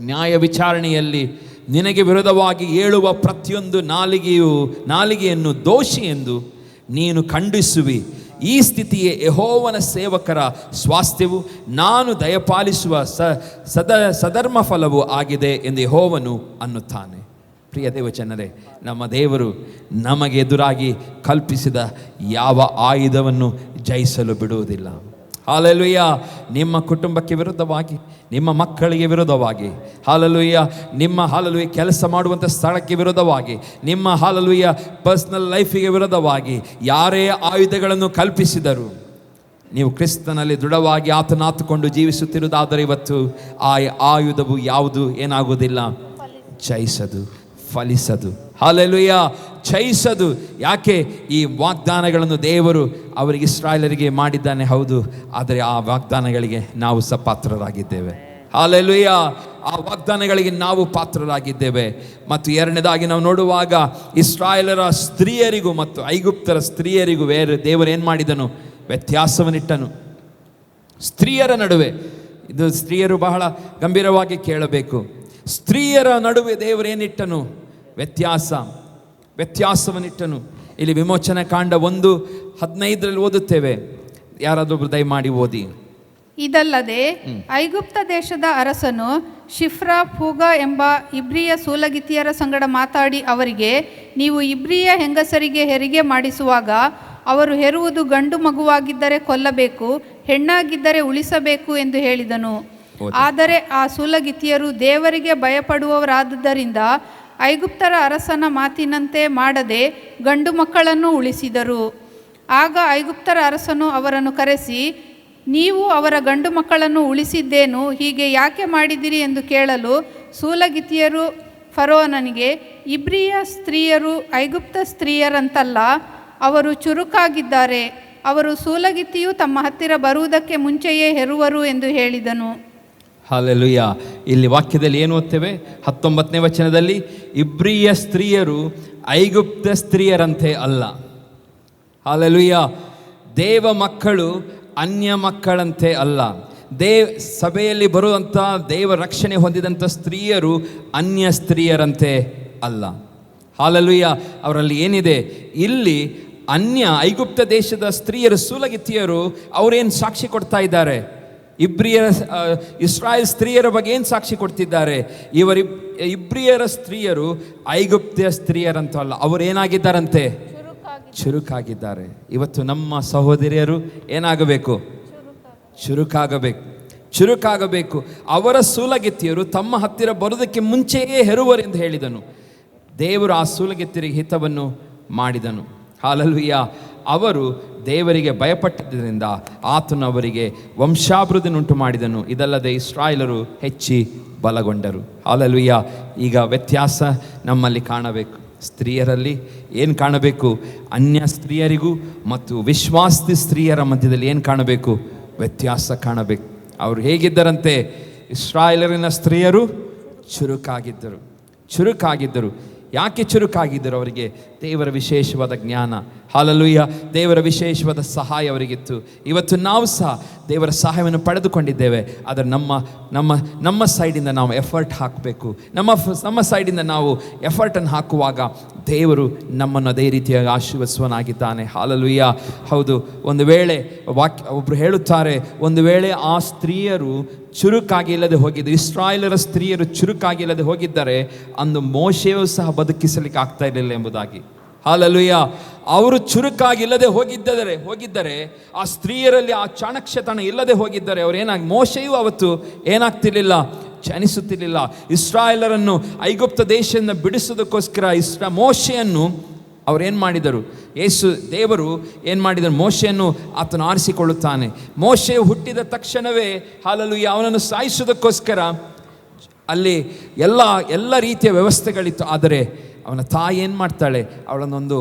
ನ್ಯಾಯ ವಿಚಾರಣೆಯಲ್ಲಿ ನಿನಗೆ ವಿರೋಧವಾಗಿ ಏಳುವ ಪ್ರತಿಯೊಂದು ನಾಲಿಗೆಯನ್ನು ದೋಷಿ ಎಂದು ನೀನು ಖಂಡಿಸುವಿ. ಈ ಸ್ಥಿತಿಯೇ ಯೆಹೋವನ ಸೇವಕರ ಸ್ವಾಸ್ಥ್ಯವು, ನಾನು ದಯಪಾಲಿಸುವ ಸಧರ್ಮ ಫಲವೂ ಆಗಿದೆ ಎಂದು ಯೆಹೋವನು ಅನ್ನುತ್ತಾನೆ. ಪ್ರಿಯ ದೇವಜನರೇ, ನಮ್ಮ ದೇವರು ನಮಗೆ ಎದುರಾಗಿ ಕಲ್ಪಿಸಿದ ಯಾವ ಆಯುಧವನ್ನು ಜಯಿಸಲು ಬಿಡುವುದಿಲ್ಲ. ಹಾಲೆಲೂಯಾ. ನಿಮ್ಮ ಕುಟುಂಬಕ್ಕೆ ವಿರುದ್ಧವಾಗಿ, ನಿಮ್ಮ ಮಕ್ಕಳಿಗೆ ವಿರೋಧವಾಗಿ, ಹಾಲೆಲೂಯಾ, ನಿಮ್ಮ ಹಾಲೆಲೂಯಾ ಕೆಲಸ ಮಾಡುವಂಥ ಸ್ಥಳಕ್ಕೆ ವಿರೋಧವಾಗಿ, ನಿಮ್ಮ ಹಾಲೆಲೂಯಾ ಪರ್ಸನಲ್ ಲೈಫಿಗೆ ವಿರೋಧವಾಗಿ ಯಾರೇ ಆಯುಧಗಳನ್ನು ಕಲ್ಪಿಸಿದರು, ನೀವು ಕ್ರಿಸ್ತನಲ್ಲಿ ದೃಢವಾಗಿ ಆತನಾತುಕೊಂಡು ಜೀವಿಸುತ್ತಿರುವುದಾದರೆ ಇವತ್ತು ಆ ಆಯುಧವು ಯಾವುದು ಏನಾಗುವುದಿಲ್ಲ, ಜಯಿಸದು, ಫಲಿಸದು. ಹಾಲೆಲೂಯಾ, ಜಯಿಸದು. ಯಾಕೆ? ಈ ವಾಗ್ದಾನಗಳನ್ನು ದೇವರು ಅವರಿಗೆ ಇಸ್ರಾಯೇಲರಿಗೆ ಮಾಡಿದ್ದಾನೆ, ಹೌದು. ಆದರೆ ಆ ವಾಗ್ದಾನಗಳಿಗೆ ನಾವು ಸಹ ಪಾತ್ರರಾಗಿದ್ದೇವೆ. ಹಾಲೆಲೂಯಾ, ಆ ವಾಗ್ದಾನಗಳಿಗೆ ನಾವು ಪಾತ್ರರಾಗಿದ್ದೇವೆ. ಮತ್ತು ಎರಡನೇದಾಗಿ ನಾವು ನೋಡುವಾಗ ಇಸ್ರಾಯೇಲರ ಸ್ತ್ರೀಯರಿಗೂ ಮತ್ತು ಐಗುಪ್ತರ ಸ್ತ್ರೀಯರಿಗೂ ದೇವರು ಏನು ಮಾಡಿದನು? ವ್ಯತ್ಯಾಸವನ್ನಿಟ್ಟನು. ಸ್ತ್ರೀಯರ ನಡುವೆ, ಇದು ಸ್ತ್ರೀಯರು ಬಹಳ ಗಂಭೀರವಾಗಿ ಕೇಳಬೇಕು. ಸ್ತ್ರೀಯರ ನಡುವೆ ದೇವರೇನಿಟ್ಟನು? ವ್ಯತ್ಯಾಸವನ್ನಿಟ್ಟನು. ಇಲ್ಲಿ ವಿಮೋಚನೆ ಕಾಂಡ 1:15 ಓದುತ್ತೇವೆ. ಯಾರಾದರೂ ದಯಮಾಡಿ ಓದಿ. ಇದಲ್ಲದೆ ಐಗುಪ್ತ ದೇಶದ ಅರಸನು ಶಿಫ್ರಾ ಪೂಗ ಎಂಬ ಇಬ್ರಿಯ ಸೂಲಗಿತ್ತಿಯರ ಸಂಗಡ ಮಾತಾಡಿ ಅವರಿಗೆ, ನೀವು ಇಬ್ರಿಯ ಹೆಂಗಸರಿಗೆ ಹೆರಿಗೆ ಮಾಡಿಸುವಾಗ ಅವರು ಹೆರುವುದು ಗಂಡು ಮಗುವಾಗಿದ್ದರೆ ಕೊಲ್ಲಬೇಕು, ಹೆಣ್ಣಾಗಿದ್ದರೆ ಉಳಿಸಬೇಕು ಎಂದು ಹೇಳಿದನು. ಆದರೆ ಆ ಸೂಲಗಿತ್ತಿಯರು ದೇವರಿಗೆ ಭಯಪಡುವವರಾದುದರಿಂದ ಐಗುಪ್ತರ ಅರಸನ ಮಾತಿನಂತೆ ಮಾಡದೆ ಗಂಡು ಮಕ್ಕಳನ್ನು ಉಳಿಸಿದರು. ಆಗ ಐಗುಪ್ತರ ಅರಸನು ಅವರನ್ನು ಕರೆಸಿ, ನೀವು ಅವರ ಗಂಡು ಮಕ್ಕಳನ್ನು ಉಳಿಸಿದ್ದೇನು, ಹೀಗೆ ಯಾಕೆ ಮಾಡಿದಿರಿ ಎಂದು ಕೇಳಲು, ಸೂಲಗಿತ್ತಿಯರು ಫರೋಹನಿಗೆ, ಇಬ್ರಿಯ ಸ್ತ್ರೀಯರು ಐಗುಪ್ತ ಸ್ತ್ರೀಯರಂತಲ್ಲ, ಅವರು ಚುರುಕಾಗಿದ್ದಾರೆ, ಅವರು ಸೂಲಗಿತ್ತಿಯು ತಮ್ಮ ಹತ್ತಿರ ಬರುವುದಕ್ಕೆ ಮುಂಚೆಯೇ ಹೆರುವರು ಎಂದು ಹೇಳಿದನು. ಹಾಲೆಲೂಯಾ. ಇಲ್ಲಿ ವಾಕ್ಯದಲ್ಲಿ ಏನು ಓದ್ತೇವೆ? 19ನೇ ವಚನದಲ್ಲಿ, ಇಬ್ರಿಯ ಸ್ತ್ರೀಯರು ಐಗುಪ್ತ ಸ್ತ್ರೀಯರಂತೆ ಅಲ್ಲ. ಹಾಲೆಲೂಯಾ. ದೇವ ಮಕ್ಕಳು ಅನ್ಯ ಮಕ್ಕಳಂತೆ ಅಲ್ಲ. ಸಭೆಯಲ್ಲಿ ಬರುವಂಥ ದೇವ ರಕ್ಷಣೆ ಹೊಂದಿದಂಥ ಸ್ತ್ರೀಯರು ಅನ್ಯ ಸ್ತ್ರೀಯರಂತೆ ಅಲ್ಲ. ಹಾಲೆಲೂಯಾ. ಅವರಲ್ಲಿ ಏನಿದೆ? ಇಲ್ಲಿ ಅನ್ಯ ಐಗುಪ್ತ ದೇಶದ ಸ್ತ್ರೀಯರು, ಸೂಲಗಿತ್ತಿಯರು, ಅವರೇನು ಸಾಕ್ಷಿ ಕೊಡ್ತಾ ಇದ್ದಾರೆ? ಇಸ್ರಾಯೇಲ್ ಸ್ತ್ರೀಯರ ಬಗ್ಗೆ ಏನು ಸಾಕ್ಷಿ ಕೊಡ್ತಿದ್ದಾರೆ? ಇಬ್ರಿಯರ ಸ್ತ್ರೀಯರು ಐಗುಪ್ತಿಯ ಸ್ತ್ರೀಯರಂತ ಅಲ್ಲ, ಅವರೇನಾಗಿದ್ದಾರಂತೆ? ಚುರುಕಾಗಿದ್ದಾರೆ. ಇವತ್ತು ನಮ್ಮ ಸಹೋದರಿಯರು ಏನಾಗಬೇಕು? ಚುರುಕಾಗಬೇಕು. ಅವರ ಸೂಲಗಿತ್ತಿಯರು ತಮ್ಮ ಹತ್ತಿರ ಬರುವುದಕ್ಕೆ ಮುಂಚೆಯೇ ಹೆರುವರೆಂದು ಹೇಳಿದನು. ದೇವರು ಆ ಸೂಲಗಿತ್ತಿಯರಿಗೆ ಹಿತವನ್ನು ಮಾಡಿದನು. ಹಾಲೆಲೂಯಾ. ಅವರು ದೇವರಿಗೆ ಭಯಪಟ್ಟದ್ದರಿಂದ ಆತನು ಅವರಿಗೆ ವಂಶಾಭಿವೃದ್ಧಿನುಂಟು ಮಾಡಿದನು. ಇದಲ್ಲದೆ ಇಸ್ರಾಯೇಲರು ಹೆಚ್ಚಿ ಬಲಗೊಂಡರು. ಹಾಲೆಲೂಯಾ. ಈಗ ವ್ಯತ್ಯಾಸ ನಮ್ಮಲ್ಲಿ ಕಾಣಬೇಕು. ಸ್ತ್ರೀಯರಲ್ಲಿ ಏನು ಕಾಣಬೇಕು? ಅನ್ಯ ಸ್ತ್ರೀಯರಿಗೂ ಮತ್ತು ವಿಶ್ವಾಸಿ ಸ್ತ್ರೀಯರ ಮಧ್ಯದಲ್ಲಿ ಏನು ಕಾಣಬೇಕು? ವ್ಯತ್ಯಾಸ ಕಾಣಬೇಕು. ಅವರು ಹೇಗಿದ್ದರಂತೆ? ಇಸ್ರಾಯೇಲರಿನ ಸ್ತ್ರೀಯರು ಚುರುಕಾಗಿದ್ದರು. ಯಾಕೆ ಚುರುಕಾಗಿದ್ದರು? ಅವರಿಗೆ ದೇವರ ವಿಶೇಷವಾದ ಜ್ಞಾನ. ಹಾಲೆಲೂಯಾ. ದೇವರ ವಿಶೇಷವಾದ ಸಹಾಯ ಅವರಿಗಿತ್ತು. ಇವತ್ತು ನಾವು ಸಹ ದೇವರ ಸಹಾಯವನ್ನು ಪಡೆದುಕೊಂಡಿದ್ದೇವೆ. ಆದರೆ ನಮ್ಮ ಸೈಡಿಂದ ನಾವು ಎಫರ್ಟ್ ಹಾಕಬೇಕು. ನಮ್ಮ ಸೈಡಿಂದ ನಾವು ಎಫರ್ಟನ್ನು ಹಾಕುವಾಗ ದೇವರು ನಮ್ಮನ್ನು ಅದೇ ರೀತಿಯಾಗಿ ಆಶೀರ್ವದಿಸುವನಾಗಿದ್ದಾನೆ. ಹಾಲೆಲೂಯಾ. ಹೌದು. ಒಂದು ವೇಳೆ ಒಬ್ಬರು ಹೇಳುತ್ತಾರೆ, ಒಂದು ವೇಳೆ ಆ ಸ್ತ್ರೀಯರು ಚುರುಕಾಗಿ ಇಲ್ಲದೆ ಹೋಗಿದ್ದು, ಇಸ್ರಾಯೇಲರ ಸ್ತ್ರೀಯರು ಚುರುಕಾಗಿ ಇಲ್ಲದೆ ಹೋಗಿದ್ದರೆ ಅಂದು ಮೋಶೆಯೂ ಸಹ ಬದುಕಿಸಲಿಕ್ಕೆ ಆಗ್ತಾ ಇರಲಿಲ್ಲ ಎಂಬುದಾಗಿ. ಹಾಲೆಲೂಯ. ಅವರು ಚುರುಕಾಗಿಲ್ಲದೆ ಹೋಗಿದ್ದರೆ ಆ ಸ್ತ್ರೀಯರಲ್ಲಿ ಆ ಚಾಣಕ್ಷತನ ಇಲ್ಲದೆ ಹೋಗಿದ್ದರೆ ಅವ್ರು ಮೋಶೆಯು ಅವತ್ತು ಏನಾಗ್ತಿರ್ಲಿಲ್ಲ, ಚಲಿಸುತ್ತಿರಲಿಲ್ಲ. ಇಸ್ರಾಯೇಲರನ್ನು ಐಗುಪ್ತ ದೇಶದಿಂದ ಬಿಡಿಸೋದಕ್ಕೋಸ್ಕರ ಮೋಶೆಯನ್ನು ಅವರೇನು ಮಾಡಿದರು, ದೇವರು ಏನು ಮಾಡಿದರು, ಮೋಶೆಯನ್ನು ಆತನು ಆರಿಸಿಕೊಳ್ಳುತ್ತಾನೆ. ಮೋಶೆ ಹುಟ್ಟಿದ ತಕ್ಷಣವೇ ಹಾಲೆಲೂಯ ಅವನನ್ನು ಸಾಯಿಸೋದಕ್ಕೋಸ್ಕರ ಅಲ್ಲಿ ಎಲ್ಲ ರೀತಿಯ ವ್ಯವಸ್ಥೆಗಳಿತ್ತು. ಆದರೆ ಅವನ ತಾಯಿ ಏನು ಮಾಡ್ತಾಳೆ, ಅವಳನ್ನೊಂದು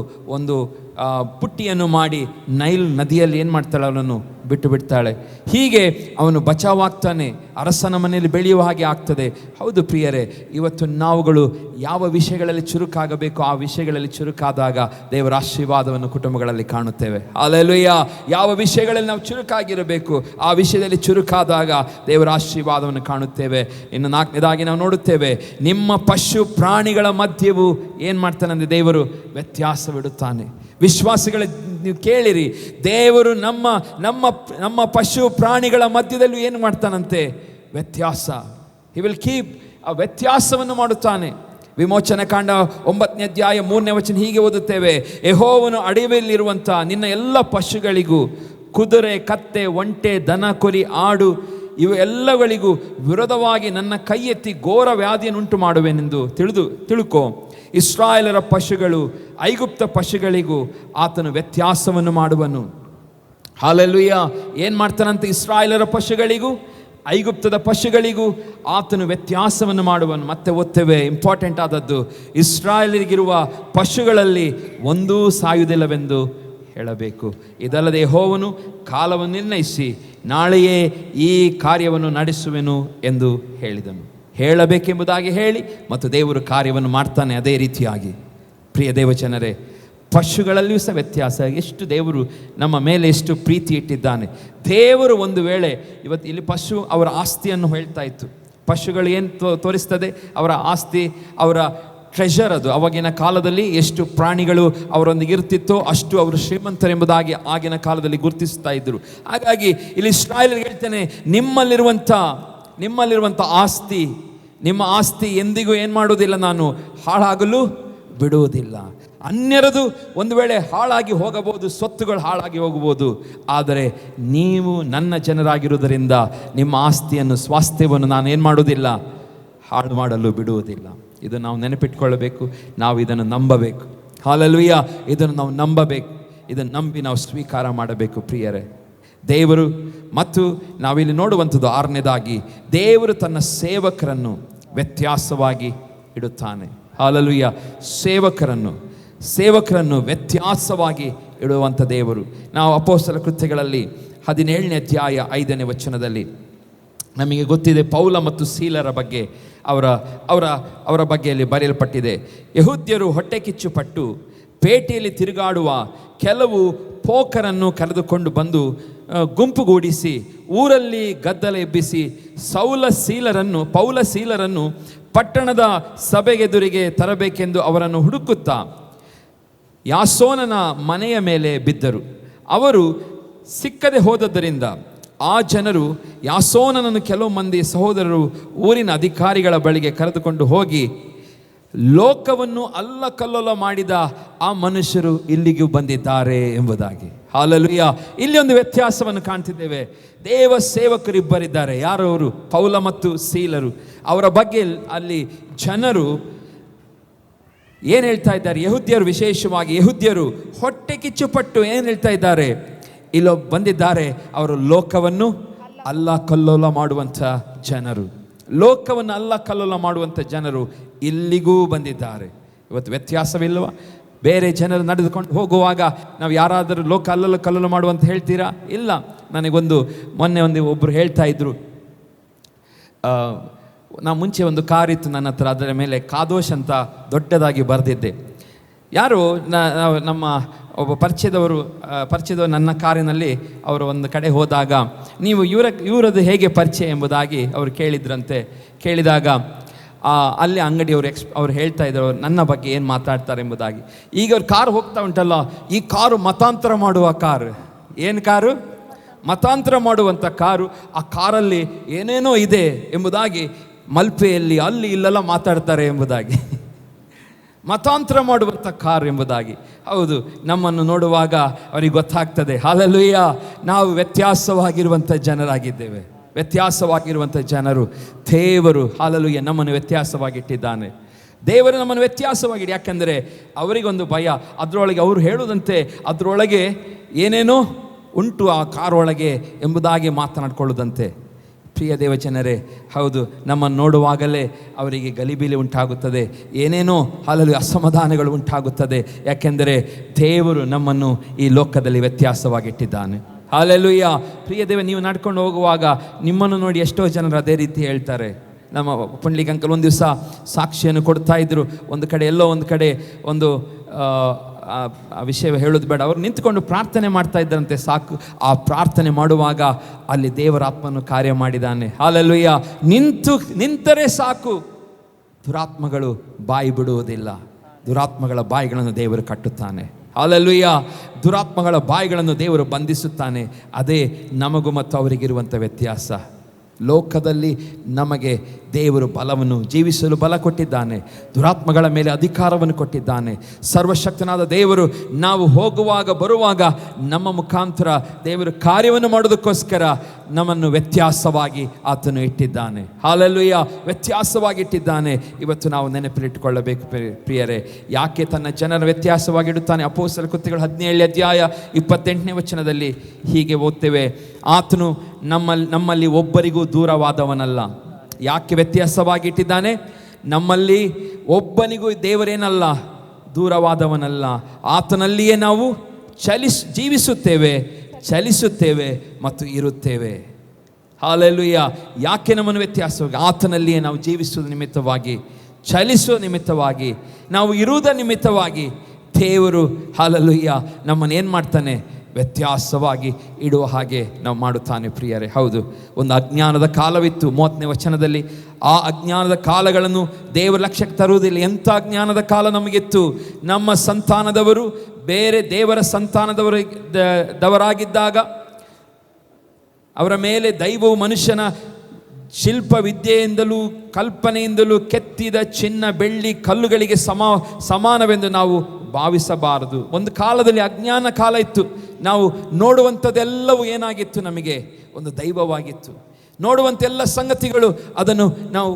ಪುಟ್ಟಿಯನ್ನು ಮಾಡಿ ನೈಲ್ ನದಿಯಲ್ಲಿ ಏನು ಮಾಡ್ತಾಳೆ, ಅವನನ್ನು ಬಿಟ್ಟು ಬಿಡ್ತಾಳೆ. ಹೀಗೆ ಅವನು ಬಚಾವಾಗ್ತಾನೆ, ಅರಸನ ಮನೆಯಲ್ಲಿ ಬೆಳೆಯುವ ಹಾಗೆ ಆಗ್ತದೆ. ಹೌದು ಪ್ರಿಯರೇ, ಇವತ್ತು ನಾವುಗಳು ಯಾವ ವಿಷಯಗಳಲ್ಲಿ ಚುರುಕಾಗಬೇಕು ಆ ವಿಷಯಗಳಲ್ಲಿ ಚುರುಕಾದಾಗ ದೇವರ ಆಶೀರ್ವಾದವನ್ನು ಕುಟುಂಬಗಳಲ್ಲಿ ಕಾಣುತ್ತೇವೆ. ಹಲ್ಲೆಲೂಯಾ. ಯಾವ ವಿಷಯಗಳಲ್ಲಿ ನಾವು ಚುರುಕಾಗಿರಬೇಕು ಆ ವಿಷಯದಲ್ಲಿ ಚುರುಕಾದಾಗ ದೇವರ ಆಶೀರ್ವಾದವನ್ನು ಕಾಣುತ್ತೇವೆ. ಇನ್ನು 4ನೇದಾಗಿ ನಾವು ನೋಡುತ್ತೇವೆ, ನಿಮ್ಮ ಪಶು ಪ್ರಾಣಿಗಳ ಮಧ್ಯವು ಏನು ಮಾಡ್ತಾನಂದ್ರೆ ದೇವರು ವ್ಯತ್ಯಾಸವಿಡುತ್ತಾನೆ. ವಿಶ್ವಾಸಿಗಳ ನೀವು ಕೇಳಿರಿ, ದೇವರು ನಮ್ಮ ಪಶು ಪ್ರಾಣಿಗಳ ಮಧ್ಯದಲ್ಲೂ ಏನು ಮಾಡ್ತಾನಂತೆ, ವ್ಯತ್ಯಾಸ. ಹಿ ವಿಲ್ ಕೀಪ್ ಆ ವ್ಯತ್ಯಾಸವನ್ನು ಮಾಡುತ್ತಾನೆ. ವಿಮೋಚನ ಕಾಂಡ 9ನೇ ಅಧ್ಯಾಯ 3ನೇ ವಚನ ಹೀಗೆ ಓದುತ್ತೇವೆ, ಯೆಹೋವನು ಅಡವಿಯಲ್ಲಿರುವಂಥ ನಿನ್ನ ಎಲ್ಲ ಪಶುಗಳಿಗೂ, ಕುದುರೆ, ಕತ್ತೆ, ಒಂಟೆ, ದನ, ಕುರಿ, ಆಡು ಇವು ಎಲ್ಲಗಳಿಗೂ ವಿರೋಧವಾಗಿ ನನ್ನ ಕೈ ಎತ್ತಿ ಘೋರ ವ್ಯಾಧಿಯನ್ನುಂಟು ಮಾಡುವೆನೆಂದು ತಿಳುಕೋ. ಇಸ್ರಾಯೇಲರ ಪಶುಗಳು ಐಗುಪ್ತ ಪಶುಗಳಿಗೂ ಆತನು ವ್ಯತ್ಯಾಸವನ್ನು ಮಾಡುವನು. ಹಲ್ಲೆಲೂಯಾ. ಏನು ಮಾಡ್ತಾನಂತೆ, ಇಸ್ರಾಯೇಲರ ಪಶುಗಳಿಗೂ ಐಗುಪ್ತದ ಪಶುಗಳಿಗೂ ಆತನು ವ್ಯತ್ಯಾಸವನ್ನು ಮಾಡುವನು. ಮತ್ತೆ ಓದ್ತೇವೆ, ಇಂಪಾರ್ಟೆಂಟ್ ಆದದ್ದು, ಇಸ್ರಾಯೇಲರಿಗಿರುವ ಪಶುಗಳಲ್ಲಿ ಒಂದೂ ಸಾಯುವುದಿಲ್ಲವೆಂದು ಹೇಳಬೇಕು. ಇದಲ್ಲದೆ ಯೆಹೋವನು ಕಾಲವನ್ನು ನಿರ್ಣಯಿಸಿ ನಾಳೆಯೇ ಈ ಕಾರ್ಯವನ್ನು ನಡೆಸುವೆನು ಎಂದು ಹೇಳಿದನು. ಹೇಳಬೇಕೆಂಬುದಾಗಿ ಹೇಳಿ ಮತ್ತು ದೇವರು ಕಾರ್ಯವನ್ನು ಮಾಡ್ತಾನೆ ಅದೇ ರೀತಿಯಾಗಿ. ಪ್ರಿಯ ದೇವಜನರೇ, ಪಶುಗಳಲ್ಲಿಯೂ ಸಹ ವ್ಯತ್ಯಾಸ. ಎಷ್ಟು ದೇವರು ನಮ್ಮ ಮೇಲೆ ಎಷ್ಟು ಪ್ರೀತಿ ಇಟ್ಟಿದ್ದಾನೆ. ದೇವರು ಒಂದು ವೇಳೆ ಇವತ್ತು ಇಲ್ಲಿ ಪಶು ಅವರ ಆಸ್ತಿಯನ್ನು ಹೇಳ್ತಾ ಇತ್ತು. ಪಶುಗಳು ಏನು ತೋರಿಸ್ತದೆ, ಅವರ ಆಸ್ತಿ, ಅವರ ಟ್ರೆಷರ್. ಅದು ಅವಾಗಿನ ಕಾಲದಲ್ಲಿ ಎಷ್ಟು ಪ್ರಾಣಿಗಳು ಅವರೊಂದಿಗೆ ಇರ್ತಿತ್ತೋ ಅಷ್ಟು ಅವರು ಶ್ರೀಮಂತರೆಂಬುದಾಗಿ ಆಗಿನ ಕಾಲದಲ್ಲಿ ಗುರುತಿಸ್ತಾ ಇದ್ದರು. ಹಾಗಾಗಿ ಇಲ್ಲಿ ಇಸ್ರಾಯೇಲರಿಗೆ ಹೇಳ್ತಾನೆ, ನಿಮ್ಮಲ್ಲಿರುವಂಥ ಆಸ್ತಿ, ನಿಮ್ಮ ಆಸ್ತಿ ಎಂದಿಗೂ ಏನು ಮಾಡುವುದಿಲ್ಲ, ನಾನು ಹಾಳಾಗಲು ಬಿಡುವುದಿಲ್ಲ. ಅನ್ಯರದು ಒಂದು ವೇಳೆ ಹಾಳಾಗಿ ಹೋಗಬಹುದು, ಸ್ವತ್ತುಗಳು ಹಾಳಾಗಿ ಹೋಗಬಹುದು, ಆದರೆ ನೀವು ನನ್ನ ಜನರಾಗಿರುವುದರಿಂದ ನಿಮ್ಮ ಆಸ್ತಿಯನ್ನು, ಸ್ವಾಸ್ಥ್ಯವನ್ನು ನಾನು ಏನು ಮಾಡುವುದಿಲ್ಲ, ಹಾಳು ಮಾಡಲು ಬಿಡುವುದಿಲ್ಲ. ಇದು ನಾವು ನೆನಪಿಟ್ಕೊಳ್ಳಬೇಕು, ನಾವು ಇದನ್ನು ನಂಬಬೇಕು. ಹಲ್ಲೆಲೂಯಾ. ಇದನ್ನು ನಾವು ನಂಬಬೇಕು, ಇದನ್ನು ನಂಬಿ ನಾವು ಸ್ವೀಕಾರ ಮಾಡಬೇಕು. ಪ್ರಿಯರೇ, ದೇವರು ಮತ್ತು ನಾವಿಲ್ಲಿ ನೋಡುವಂಥದ್ದು 6ನೇದಾಗಿ, ದೇವರು ತನ್ನ ಸೇವಕರನ್ನು ವ್ಯತ್ಯಾಸವಾಗಿ ಇಡುತ್ತಾನೆ. ಹಲ್ಲೆಲೂಯಾ. ಸೇವಕರನ್ನು ವ್ಯತ್ಯಾಸವಾಗಿ ಇಡುವಂಥ ದೇವರು. ನಾವು ಅಪೊಸ್ತಲ ಕೃತ್ಯಗಳಲ್ಲಿ 17ನೇ ಅಧ್ಯಾಯ 5ನೇ ವಚನದಲ್ಲಿ ನಮಗೆ ಗೊತ್ತಿದೆ, ಪೌಲ ಮತ್ತು ಸೀಲರ ಬಗ್ಗೆ ಅವರ ಬಗ್ಗೆಯಲ್ಲಿ ಬರೆಯಲ್ಪಟ್ಟಿದೆ. ಯೆಹೂದ್ಯರು ಹೊಟ್ಟೆ ಕಿಚ್ಚುಪಟ್ಟು ಪೇಟೆಯಲ್ಲಿ ತಿರುಗಾಡುವ ಕೆಲವು ಪೋಕರನ್ನು ಕರೆದುಕೊಂಡು ಬಂದು ಗುಂಪುಗೂಡಿಸಿ ಊರಲ್ಲಿ ಗದ್ದಲ ಎಬ್ಬಿಸಿ ಪೌಲ ಸೀಲರನ್ನು ಪಟ್ಟಣದ ಸಭೆಗೆದುರಿಗೆ ತರಬೇಕೆಂದು ಅವರನ್ನು ಹುಡುಕುತ್ತಾ ಯಾಸೋನನ ಮನೆಯ ಮೇಲೆ ಬಿದ್ದರು. ಅವರು ಸಿಕ್ಕದೆ ಹೋದದ್ದರಿಂದ ಆ ಜನರು ಯಾಸೋನನನ್ನು ಕೆಲವು ಮಂದಿ ಸಹೋದರರು ಊರಿನ ಅಧಿಕಾರಿಗಳ ಬಳಿಗೆ ಕರೆದುಕೊಂಡು ಹೋಗಿ, ಲೋಕವನ್ನು ಅಲ್ಲಕಲ್ಲೋಲ ಮಾಡಿದ ಆ ಮನುಷ್ಯರು ಇಲ್ಲಿಗೂ ಬಂದಿದ್ದಾರೆ ಎಂಬುದಾಗಿ. ಹಲ್ಲೆಲೂಯಾ. ಇಲ್ಲಿ ಒಂದು ವ್ಯತ್ಯಾಸವನ್ನು ಕಾಣ್ತಿದ್ದೇವೆ. ದೇವ ಸೇವಕರಿಬ್ಬರಿದ್ದಾರೆ. ಯಾರು ಅವರು? ಪೌಲ ಮತ್ತು ಸೀಲರು. ಅವರ ಬಗ್ಗೆ ಅಲ್ಲಿ ಜನರು ಏನು ಹೇಳ್ತಾ ಇದ್ದಾರೆ? ಯೆಹೂದ್ಯರು, ವಿಶೇಷವಾಗಿ ಯೆಹೂದ್ಯರು ಹೊಟ್ಟೆ ಕಿಚ್ಚುಪಟ್ಟು ಏನು ಹೇಳ್ತಾ ಇದ್ದಾರೆ? ಇಲ್ಲೋ ಬಂದಿದ್ದಾರೆ, ಅವರು ಲೋಕವನ್ನು ಅಲ್ಲಕಲ್ಲೋಲ ಮಾಡುವಂಥ ಜನರು. ಲೋಕವನ್ನು ಅಲ್ಲಕಲ್ಲೋಲ ಮಾಡುವಂಥ ಜನರು ಇಲ್ಲಿಗೂ ಬಂದಿದ್ದಾರೆ. ಇವತ್ತು ವ್ಯತ್ಯಾಸವಿಲ್ವ? ಬೇರೆ ಜನರು ನಡೆದುಕೊಂಡು ಹೋಗುವಾಗ ನಾವು ಯಾರಾದರೂ ಲೋಕ ಅಲ್ಲಕಲ್ಲೋಲ ಮಾಡುವಂತ ಹೇಳ್ತೀರಾ? ಇಲ್ಲ. ಮೊನ್ನೆ ಒಬ್ಬರು ಹೇಳ್ತಾ ಇದ್ರು, ನಾ ಮುಂಚೆ ಒಂದು ಕಾರ್ ಇತ್ತು ನನ್ನ ಹತ್ರ, ಅದರ ಮೇಲೆ ಕಾದೋಷ್ ಅಂತ ದೊಡ್ಡದಾಗಿ ಬರೆದಿದ್ದೆ. ಯಾರು ನಮ್ಮ ಒಬ್ಬ ಪರಿಚಯದವರು ನನ್ನ ಕಾರಿನಲ್ಲಿ ಅವರು ಒಂದು ಕಡೆ ಹೋದಾಗ, ನೀವು ಇವರದ್ದು ಹೇಗೆ ಪರಿಚಯ ಎಂಬುದಾಗಿ ಅವರು ಕೇಳಿದಾಗ ಅಲ್ಲಿ ಅಂಗಡಿಯವರು ಅವ್ರು ಹೇಳ್ತಾ ಇದ್ರು ನನ್ನ ಬಗ್ಗೆ ಏನು ಮಾತಾಡ್ತಾರೆ ಎಂಬುದಾಗಿ. ಈಗ ಅವ್ರ ಕಾರು ಹೋಗ್ತಾ ಉಂಟಲ್ಲ, ಈ ಕಾರು ಮತಾಂತರ ಮಾಡುವ ಕಾರು. ಏನು ಕಾರು? ಮತಾಂತರ ಮಾಡುವಂಥ ಕಾರು. ಆ ಕಾರಲ್ಲಿ ಏನೇನೋ ಇದೆ ಎಂಬುದಾಗಿ ಮಲ್ಪೆಯಲ್ಲಿ ಅಲ್ಲಿ ಇಲ್ಲೆಲ್ಲ ಮಾತಾಡ್ತಾರೆ ಎಂಬುದಾಗಿ. ಮತಾಂತರ ಮಾಡುವಂಥ ಕಾರ್ ಎಂಬುದಾಗಿ. ಹೌದು, ನಮ್ಮನ್ನು ನೋಡುವಾಗ ಅವರಿಗೆ ಗೊತ್ತಾಗ್ತದೆ, ಹಲ್ಲೆಲೂಯ, ನಾವು ವ್ಯತ್ಯಾಸವಾಗಿರುವಂಥ ಜನರಾಗಿದ್ದೇವೆ. ವ್ಯತ್ಯಾಸವಾಗಿರುವಂಥ ಜನರು. ದೇವರು ಹಲ್ಲೆಲೂಯ ನಮ್ಮನ್ನು ವ್ಯತ್ಯಾಸವಾಗಿಟ್ಟಿದ್ದಾನೆ. ದೇವರು ನಮ್ಮನ್ನು ವ್ಯತ್ಯಾಸವಾಗಿಡಿ. ಯಾಕೆಂದರೆ ಅವರಿಗೊಂದು ಭಯ, ಅದರೊಳಗೆ ಅವರು ಹೇಳುವುದಂತೆ ಅದರೊಳಗೆ ಏನೇನೋ ಉಂಟು ಆ ಕಾರೊಳಗೆ ಎಂಬುದಾಗಿ ಮಾತನಾಡಿಕೊಳ್ಳುವುದಂತೆ. ಪ್ರಿಯ ದೇವಜನರೇ, ಹೌದು, ನಮ್ಮನ್ನು ನೋಡುವಾಗಲೇ ಅವರಿಗೆ ಗಲಿಬಿಲಿ ಉಂಟಾಗುತ್ತದೆ, ಏನೇನೋ ಹಲವು ಅಸಮಾಧಾನಗಳು ಉಂಟಾಗುತ್ತದೆ. ಯಾಕೆಂದರೆ ದೇವರು ನಮ್ಮನ್ನು ಈ ಲೋಕದಲ್ಲಿ ವ್ಯತ್ಯಾಸವಾಗಿಟ್ಟಿದ್ದಾನೆ. ಹಲ್ಲೆಲೂಯ. ಪ್ರಿಯ ದೇವ, ನೀವು ನಡ್ಕೊಂಡು ಹೋಗುವಾಗ ನಿಮ್ಮನ್ನು ನೋಡಿ ಎಷ್ಟೋ ಜನರು ಅದೇ ರೀತಿ ಹೇಳ್ತಾರೆ. ನಮ್ಮ ಪುಂಡ್ಲಿಕ್ ಅಂಕಲ್ ಒಂದು ದಿವಸ ಸಾಕ್ಷಿಯನ್ನು ಕೊಡ್ತಾ ಇದ್ರು. ಒಂದು ಕಡೆ ಎಲ್ಲೋ ಒಂದು ಕಡೆ ಒಂದು ಆ ವಿಷಯ ಹೇಳೋದು ಬೇಡ, ಅವರು ನಿಂತುಕೊಂಡು ಪ್ರಾರ್ಥನೆ ಮಾಡ್ತಾ ಇದ್ದರಂತೆ. ಸಾಕು, ಆ ಪ್ರಾರ್ಥನೆ ಮಾಡುವಾಗ ಅಲ್ಲಿ ದೇವರ ಆತ್ಮನು ಕಾರ್ಯ ಮಾಡಿದ್ದಾನೆ. ಹಲ್ಲೆಲೂಯ. ನಿಂತರೆ ಸಾಕು, ದುರಾತ್ಮಗಳು ಬಾಯಿ ಬಿಡುವುದಿಲ್ಲ. ದುರಾತ್ಮಗಳ ಬಾಯಿಗಳನ್ನು ದೇವರು ಕಟ್ಟುತ್ತಾನೆ. ಹಲ್ಲೆಲೂಯ. ದುರಾತ್ಮಗಳ ಬಾಯಿಗಳನ್ನು ದೇವರು ಬಂಧಿಸುತ್ತಾನೆ. ಅದೇ ನಮಗೂ ಮತ್ತು ಅವರಿಗಿರುವಂಥ ವ್ಯತ್ಯಾಸ. ಲೋಕದಲ್ಲಿ ನಮಗೆ ದೇವರು ಬಲವನ್ನು, ಜೀವಿಸಲು ಬಲ ಕೊಟ್ಟಿದ್ದಾನೆ. ದುರಾತ್ಮಗಳ ಮೇಲೆ ಅಧಿಕಾರವನ್ನು ಕೊಟ್ಟಿದ್ದಾನೆ. ಸರ್ವಶಕ್ತನಾದ ದೇವರು ನಾವು ಹೋಗುವಾಗ ಬರುವಾಗ ನಮ್ಮ ಮುಖಾಂತರ ದೇವರು ಕಾರ್ಯವನ್ನು ಮಾಡೋದಕ್ಕೋಸ್ಕರ ನಮ್ಮನ್ನು ವ್ಯತ್ಯಾಸವಾಗಿ ಆತನು ಇಟ್ಟಿದ್ದಾನೆ. ಹಲ್ಲೆಲೂಯ. ವ್ಯತ್ಯಾಸವಾಗಿಟ್ಟಿದ್ದಾನೆ. ಇವತ್ತು ನಾವು ನೆನಪಿಲಿಟ್ಟುಕೊಳ್ಳಬೇಕು ಪ್ರಿಯರೇ. ಯಾಕೆ ತನ್ನ ಜನರ ವ್ಯತ್ಯಾಸವಾಗಿಡುತ್ತಾನೆ? ಅಪೊಸ್ತಲರ ಕೃತ್ಯಗಳು 17ನೇ ಅಧ್ಯಾಯ 28ನೇ ವಚನದಲ್ಲಿ ಹೀಗೆ ಓದ್ತೇವೆ, ಆತನು ನಮ್ಮಲ್ಲಿ ಒಬ್ಬರಿಗೂ ದೂರವಾದವನಲ್ಲ. ಯಾಕೆ ವ್ಯತ್ಯಾಸವಾಗಿಟ್ಟಿದ್ದಾನೆ? ನಮ್ಮಲ್ಲಿ ಒಬ್ಬನಿಗೂ ದೇವರೇನಲ್ಲ, ದೂರವಾದವನಲ್ಲ. ಆತನಲ್ಲಿಯೇ ನಾವು ಜೀವಿಸುತ್ತೇವೆ, ಚಲಿಸುತ್ತೇವೆ ಮತ್ತು ಇರುತ್ತೇವೆ. ಹಲ್ಲೆಲೂಯ. ಯಾಕೆ ನಮ್ಮನ್ನು ವ್ಯತ್ಯಾಸವಾಗಿ? ಆತನಲ್ಲಿಯೇ ನಾವು ಜೀವಿಸುವ ನಿಮಿತ್ತವಾಗಿ, ಚಲಿಸುವ ನಿಮಿತ್ತವಾಗಿ, ನಾವು ಇರುವುದರ ನಿಮಿತ್ತವಾಗಿ ದೇವರು ಹಲ್ಲೆಲೂಯ ನಮ್ಮನ್ನು ಏನು ಮಾಡ್ತಾನೆ? ವ್ಯತ್ಯಾಸವಾಗಿ ಇಡುವ ಹಾಗೆ ನಾವು ಮಾಡುತ್ತಾನೆ. ಪ್ರಿಯರೇ, ಹೌದು, ಒಂದು ಅಜ್ಞಾನದ ಕಾಲವಿತ್ತು 30ನೇ ವಚನದಲ್ಲಿ. ಆ ಅಜ್ಞಾನದ ಕಾಲಗಳನ್ನು ದೇವರ ಲಕ್ಷ್ಯಕ್ಕೆ ತರುವುದಿಲ್ಲ. ಎಂಥ ಅಜ್ಞಾನದ ಕಾಲ ನಮಗಿತ್ತು! ನಮ್ಮ ಸಂತಾನದವರು ಬೇರೆ ದೇವರ ಸಂತಾನದವರಾಗಿದ್ದಾಗ ಅವರ ಮೇಲೆ ದೈವವು ಮನುಷ್ಯನ ಶಿಲ್ಪ ವಿದ್ಯೆಯಿಂದಲೂ ಕಲ್ಪನೆಯಿಂದಲೂ ಕೆತ್ತಿದ ಚಿನ್ನ ಬೆಳ್ಳಿ ಕಲ್ಲುಗಳಿಗೆ ಸಮಾನವೆಂದು ನಾವು ಭಾವಿಸಬಾರದು. ಒಂದು ಕಾಲದಲ್ಲಿ ಅಜ್ಞಾನ ಕಾಲ ಇತ್ತು. ನಾವು ನೋಡುವಂಥದ್ದೆಲ್ಲವೂ ಏನಾಗಿತ್ತು? ನಮಗೆ ಒಂದು ದೈವವಾಗಿತ್ತು. ನೋಡುವಂತೆಲ್ಲ ಸಂಗತಿಗಳು ಅದನ್ನು ನಾವು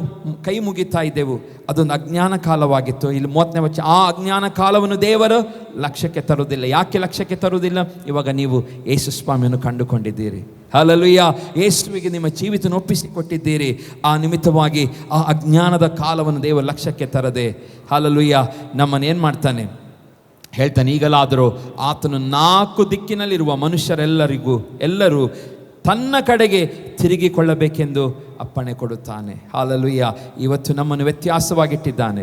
ಕೈ ಮುಗಿತಾ ಇದ್ದೆವು. ಅದೊಂದು ಅಜ್ಞಾನ ಕಾಲವಾಗಿತ್ತು. ಇಲ್ಲಿ 30ನೇ ವಚನ, ಆ ಅಜ್ಞಾನ ಕಾಲವನ್ನು ದೇವರು ಲಕ್ಷ್ಯಕ್ಕೆ ತರುವುದಿಲ್ಲ. ಯಾಕೆ ಲಕ್ಷ್ಯಕ್ಕೆ ತರುವುದಿಲ್ಲ? ಇವಾಗ ನೀವು ಯೇಸು ಸ್ವಾಮಿಯನ್ನು ಕಂಡುಕೊಂಡಿದ್ದೀರಿ. ಹಲ್ಲೆಲೂಯ. ಯೇಸುವಿಗೆ ನಿಮ್ಮ ಜೀವಿತವನ್ನು ಒಪ್ಪಿಸಿಕೊಟ್ಟಿದ್ದೀರಿ. ಆ ನಿಮಿತ್ತವಾಗಿ ಆ ಅಜ್ಞಾನದ ಕಾಲವನ್ನು ದೇವರು ಲಕ್ಷ್ಯಕ್ಕೆ ತರದೆ ಹಲ್ಲೆಲೂಯ ನಮ್ಮನ್ನು ಏನು ಮಾಡ್ತಾನೆ? ಹೇಳ್ತಾನೆ, ಈಗಲಾದರೂ ಆತನು 4 ದಿಕ್ಕಿನಲ್ಲಿರುವ ಎಲ್ಲರೂ ತನ್ನ ಕಡೆಗೆ ತಿರುಗಿಕೊಳ್ಳಬೇಕೆಂದು ಅಪ್ಪಣೆ ಕೊಡುತ್ತಾನೆ. ಹಲ್ಲೆಲೂಯ. ಇವತ್ತು ನಮ್ಮನ್ನು ವ್ಯತ್ಯಾಸವಾಗಿಟ್ಟಿದ್ದಾನೆ.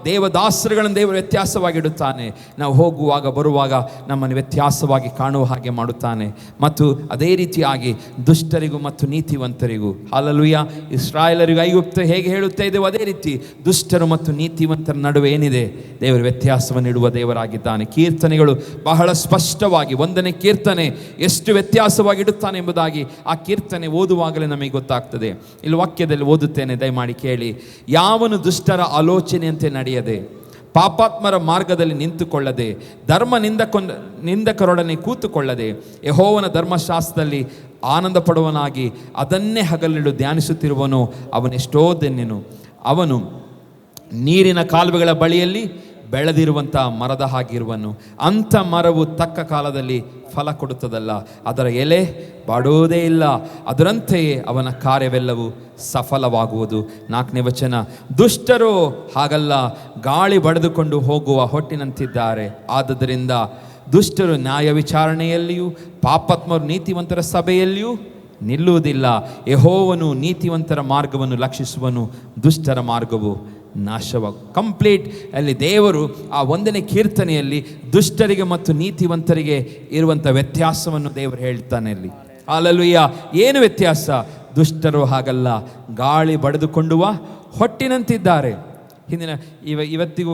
ದೇವದಾಸರುಗಳನ್ನು ದೇವರು ವ್ಯತ್ಯಾಸವಾಗಿಡುತ್ತಾನೆ. ನಾವು ಹೋಗುವಾಗ ಬರುವಾಗ ನಮ್ಮನ್ನು ವ್ಯತ್ಯಾಸವಾಗಿ ಕಾಣುವ ಹಾಗೆ ಮಾಡುತ್ತಾನೆ. ಮತ್ತು ಅದೇ ರೀತಿಯಾಗಿ ದುಷ್ಟರಿಗೂ ಮತ್ತು ನೀತಿವಂತರಿಗೂ, ಹಲ್ಲೆಲೂಯ, ಇಸ್ರಾಯೇಲರಿಗೂ ಐಗುಪ್ತ ಹೇಗೆ ಹೇಳುತ್ತಾ ಇದ್ದೇವೆ ಅದೇ ರೀತಿ ದುಷ್ಟರು ಮತ್ತು ನೀತಿವಂತರ ನಡುವೆ ಏನಿದೆ? ದೇವರು ವ್ಯತ್ಯಾಸವನ್ನು ಇಡುವ ದೇವರಾಗಿದ್ದಾನೆ. ಕೀರ್ತನೆಗಳು ಬಹಳ ಸ್ಪಷ್ಟವಾಗಿ 1ನೇ ಕೀರ್ತನೆ ಎಷ್ಟು ವ್ಯತ್ಯಾಸವಾಗಿಡುತ್ತಾನೆ ಎಂಬುದಾಗಿ ಆ ಕೀರ್ತನೆ ಓದುವಾಗಲೇ ನಮಗೆ ಗೊತ್ತಾಗ್ತದೆ. ಇಲ್ಲಿ ವಾಕ್ಯದಲ್ಲಿ ಓದುತ್ತೇನೆ, ದಯಮಾಡಿ ಕೇಳಿ. ಯಾವನು ದುಷ್ಟರ ಆಲೋಚನೆಯಂತೆ ನಡೆಯದೆ, ಪಾಪಾತ್ಮರ ಮಾರ್ಗದಲ್ಲಿ ನಿಂತುಕೊಳ್ಳದೆ, ನಿಂದಕರೊಡನೆ ಕೂತುಕೊಳ್ಳದೆ, ಯೆಹೋವನ ಧರ್ಮಶಾಸ್ತ್ರದಲ್ಲಿ ಆನಂದ ಪಡುವನಾಗಿ ಅದನ್ನೇ ಹಗಲಿರುಳು ಧ್ಯಾನಿಸುತ್ತಿರುವನು, ಅವನೆಷ್ಟೋ ಧನ್ಯನು. ಅವನು ನೀರಿನ ಕಾಲುವೆಗಳ ಬಳಿಯಲ್ಲಿ ಬೆಳೆದಿರುವಂಥ ಮರದ ಹಾಗಿರುವನು. ಅಂಥ ಮರವು ತಕ್ಕ ಕಾಲದಲ್ಲಿ ಫಲ ಕೊಡುತ್ತದಲ್ಲ, ಅದರ ಎಲೆ ಬಾಡುವುದೇ ಇಲ್ಲ. ಅದರಂತೆಯೇ ಅವನ ಕಾರ್ಯವೆಲ್ಲವೂ ಸಫಲವಾಗುವುದು. 4ನೇ ವಚನ, ದುಷ್ಟರು ಹಾಗಲ್ಲ, ಗಾಳಿ ಬಡಿದುಕೊಂಡು ಹೋಗುವ ಹೊಟ್ಟಿನಂತಿದ್ದಾರೆ. ಆದುದರಿಂದ ದುಷ್ಟರು ನ್ಯಾಯ ವಿಚಾರಣೆಯಲ್ಲಿಯೂ ಪಾಪಾತ್ಮರು ನೀತಿವಂತರ ಸಭೆಯಲ್ಲಿಯೂ ನಿಲ್ಲುವುದಿಲ್ಲ. ಯೆಹೋವನು ನೀತಿವಂತರ ಮಾರ್ಗವನ್ನು ಲಕ್ಷಿಸುವನು, ದುಷ್ಟರ ಮಾರ್ಗವು ಕಂಪ್ಲೀಟ್. ಅಲ್ಲಿ ದೇವರು ಆ 1ನೇ ಕೀರ್ತನೆಯಲ್ಲಿ ದುಷ್ಟರಿಗೆ ಮತ್ತು ನೀತಿವಂತರಿಗೆ ಇರುವಂಥ ವ್ಯತ್ಯಾಸವನ್ನು ದೇವರು ಹೇಳ್ತಾನೆ. ಅಲ್ಲಿ ಹಲ್ಲೆಲೂಯ. ಏನು ವ್ಯತ್ಯಾಸ? ದುಷ್ಟರು ಹಾಗಲ್ಲ, ಗಾಳಿ ಬಡಿದುಕೊಂಡುವ ಹೊಟ್ಟಿನಂತಿದ್ದಾರೆ. ಇವತ್ತಿಗೂ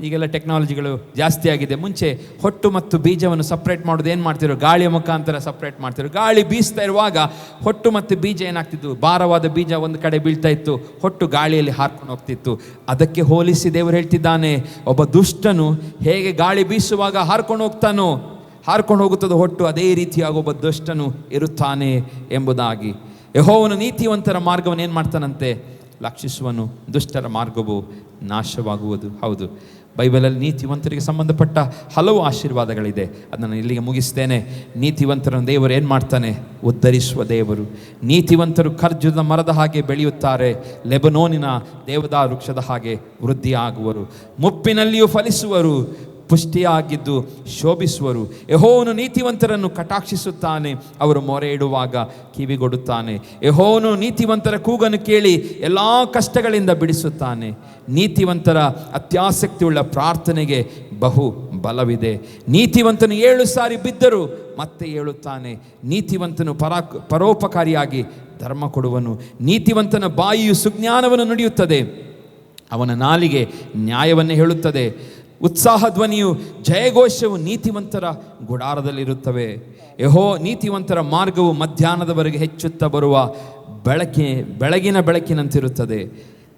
ಈಗೆಲ್ಲ ಟೆಕ್ನಾಲಜಿಗಳು ಜಾಸ್ತಿ ಆಗಿದೆ. ಮುಂಚೆ ಹೊಟ್ಟು ಮತ್ತು ಬೀಜವನ್ನು ಸಪ್ರೇಟ್ ಮಾಡೋದು ಏನು ಮಾಡ್ತಿದ್ರು? ಗಾಳಿಯ ಮುಖಾಂತರ ಸಪ್ರೇಟ್ ಮಾಡ್ತಿದ್ರು. ಗಾಳಿ ಬೀಸ್ತಾ ಇರುವಾಗ ಹೊಟ್ಟು ಮತ್ತು ಬೀಜ ಏನಾಗ್ತಿತ್ತು? ಭಾರವಾದ ಬೀಜ ಒಂದು ಕಡೆ ಬೀಳ್ತಾ ಇತ್ತು, ಹೊಟ್ಟು ಗಾಳಿಯಲ್ಲಿ ಹಾರ್ಕೊಂಡು ಹೋಗ್ತಿತ್ತು. ಅದಕ್ಕೆ ಹೋಲಿಸಿ ದೇವರು ಹೇಳ್ತಿದ್ದಾನೆ, ಒಬ್ಬ ದುಷ್ಟನು ಹೇಗೆ ಗಾಳಿ ಬೀಸುವಾಗ ಹಾರ್ಕೊಂಡು ಹೋಗುತ್ತದೆ ಹೊಟ್ಟು, ಅದೇ ರೀತಿಯಾಗಿ ಒಬ್ಬ ದುಷ್ಟನು ಇರುತ್ತಾನೆ ಎಂಬುದಾಗಿ. ಯೆಹೋವನು ನೀತಿವಂತರ ಮಾರ್ಗವನ್ನು ಏನು ಮಾಡ್ತಾನಂತೆ? ಲಕ್ಷಿಸುವನು, ದುಷ್ಟರ ಮಾರ್ಗವು ನಾಶವಾಗುವುದು. ಹೌದು, ಬೈಬಲಲ್ಲಿ ನೀತಿವಂತರಿಗೆ ಸಂಬಂಧಪಟ್ಟ ಹಲವು ಆಶೀರ್ವಾದಗಳಿದೆ. ಅದನ್ನು ಇಲ್ಲಿಗೆ ಮುಗಿಸ್ತೇನೆ. ನೀತಿವಂತರನ್ನು ದೇವರು ಏನು ಮಾಡ್ತಾನೆ? ಉದ್ಧರಿಸುವ ದೇವರು. ನೀತಿವಂತರು ಖರ್ಜೂರದ ಮರದ ಹಾಗೆ ಬೆಳೆಯುತ್ತಾರೆ, ಲೆಬನೋನಿನ ದೇವದಾರು ವೃಕ್ಷದ ಹಾಗೆ ವೃದ್ಧಿಯಾಗುವರು, ಮುಪ್ಪಿನಲ್ಲಿಯೂ ಫಲಿಸುವರು, ಪುಷ್ಟಿಯಾಗಿದ್ದು ಶೋಭಿಸುವರು. ಯೆಹೋವನು ನೀತಿವಂತರನ್ನು ಕಟಾಕ್ಷಿಸುತ್ತಾನೆ, ಅವರು ಮೊರೆ ಇಡುವಾಗ ಕಿವಿಗೊಡುತ್ತಾನೆ. ಯೆಹೋವನು ನೀತಿವಂತರ ಕೂಗನ್ನು ಕೇಳಿ ಎಲ್ಲ ಕಷ್ಟಗಳಿಂದ ಬಿಡಿಸುತ್ತಾನೆ. ನೀತಿವಂತರ ಅತ್ಯಾಸಕ್ತಿಯುಳ್ಳ ಪ್ರಾರ್ಥನೆಗೆ ಬಹು ಬಲವಿದೆ. ನೀತಿವಂತನು 7 ಸಾರಿ ಬಿದ್ದರೂ ಮತ್ತೆ ಏಳುತ್ತಾನೆ. ನೀತಿವಂತನು ಪರೋಪಕಾರಿಯಾಗಿ ಧರ್ಮ ಕೊಡುವನು. ನೀತಿವಂತನ ಬಾಯಿಯು ಸುಜ್ಞಾನವನ್ನು ನುಡಿಯುತ್ತದೆ, ಅವನ ನಾಲಿಗೆ ನ್ಯಾಯವನ್ನೇ ಹೇಳುತ್ತದೆ. ಉತ್ಸಾಹ ಧ್ವನಿಯು ಜಯಘೋಷವು ನೀತಿವಂತರ ಗುಡಾರದಲ್ಲಿರುತ್ತವೆ. ನೀತಿವಂತರ ಮಾರ್ಗವು ಮಧ್ಯಾಹ್ನದವರೆಗೆ ಹೆಚ್ಚುತ್ತಾ ಬರುವ ಬೆಳಗಿನ ಬೆಳಕಿನಂತಿರುತ್ತದೆ.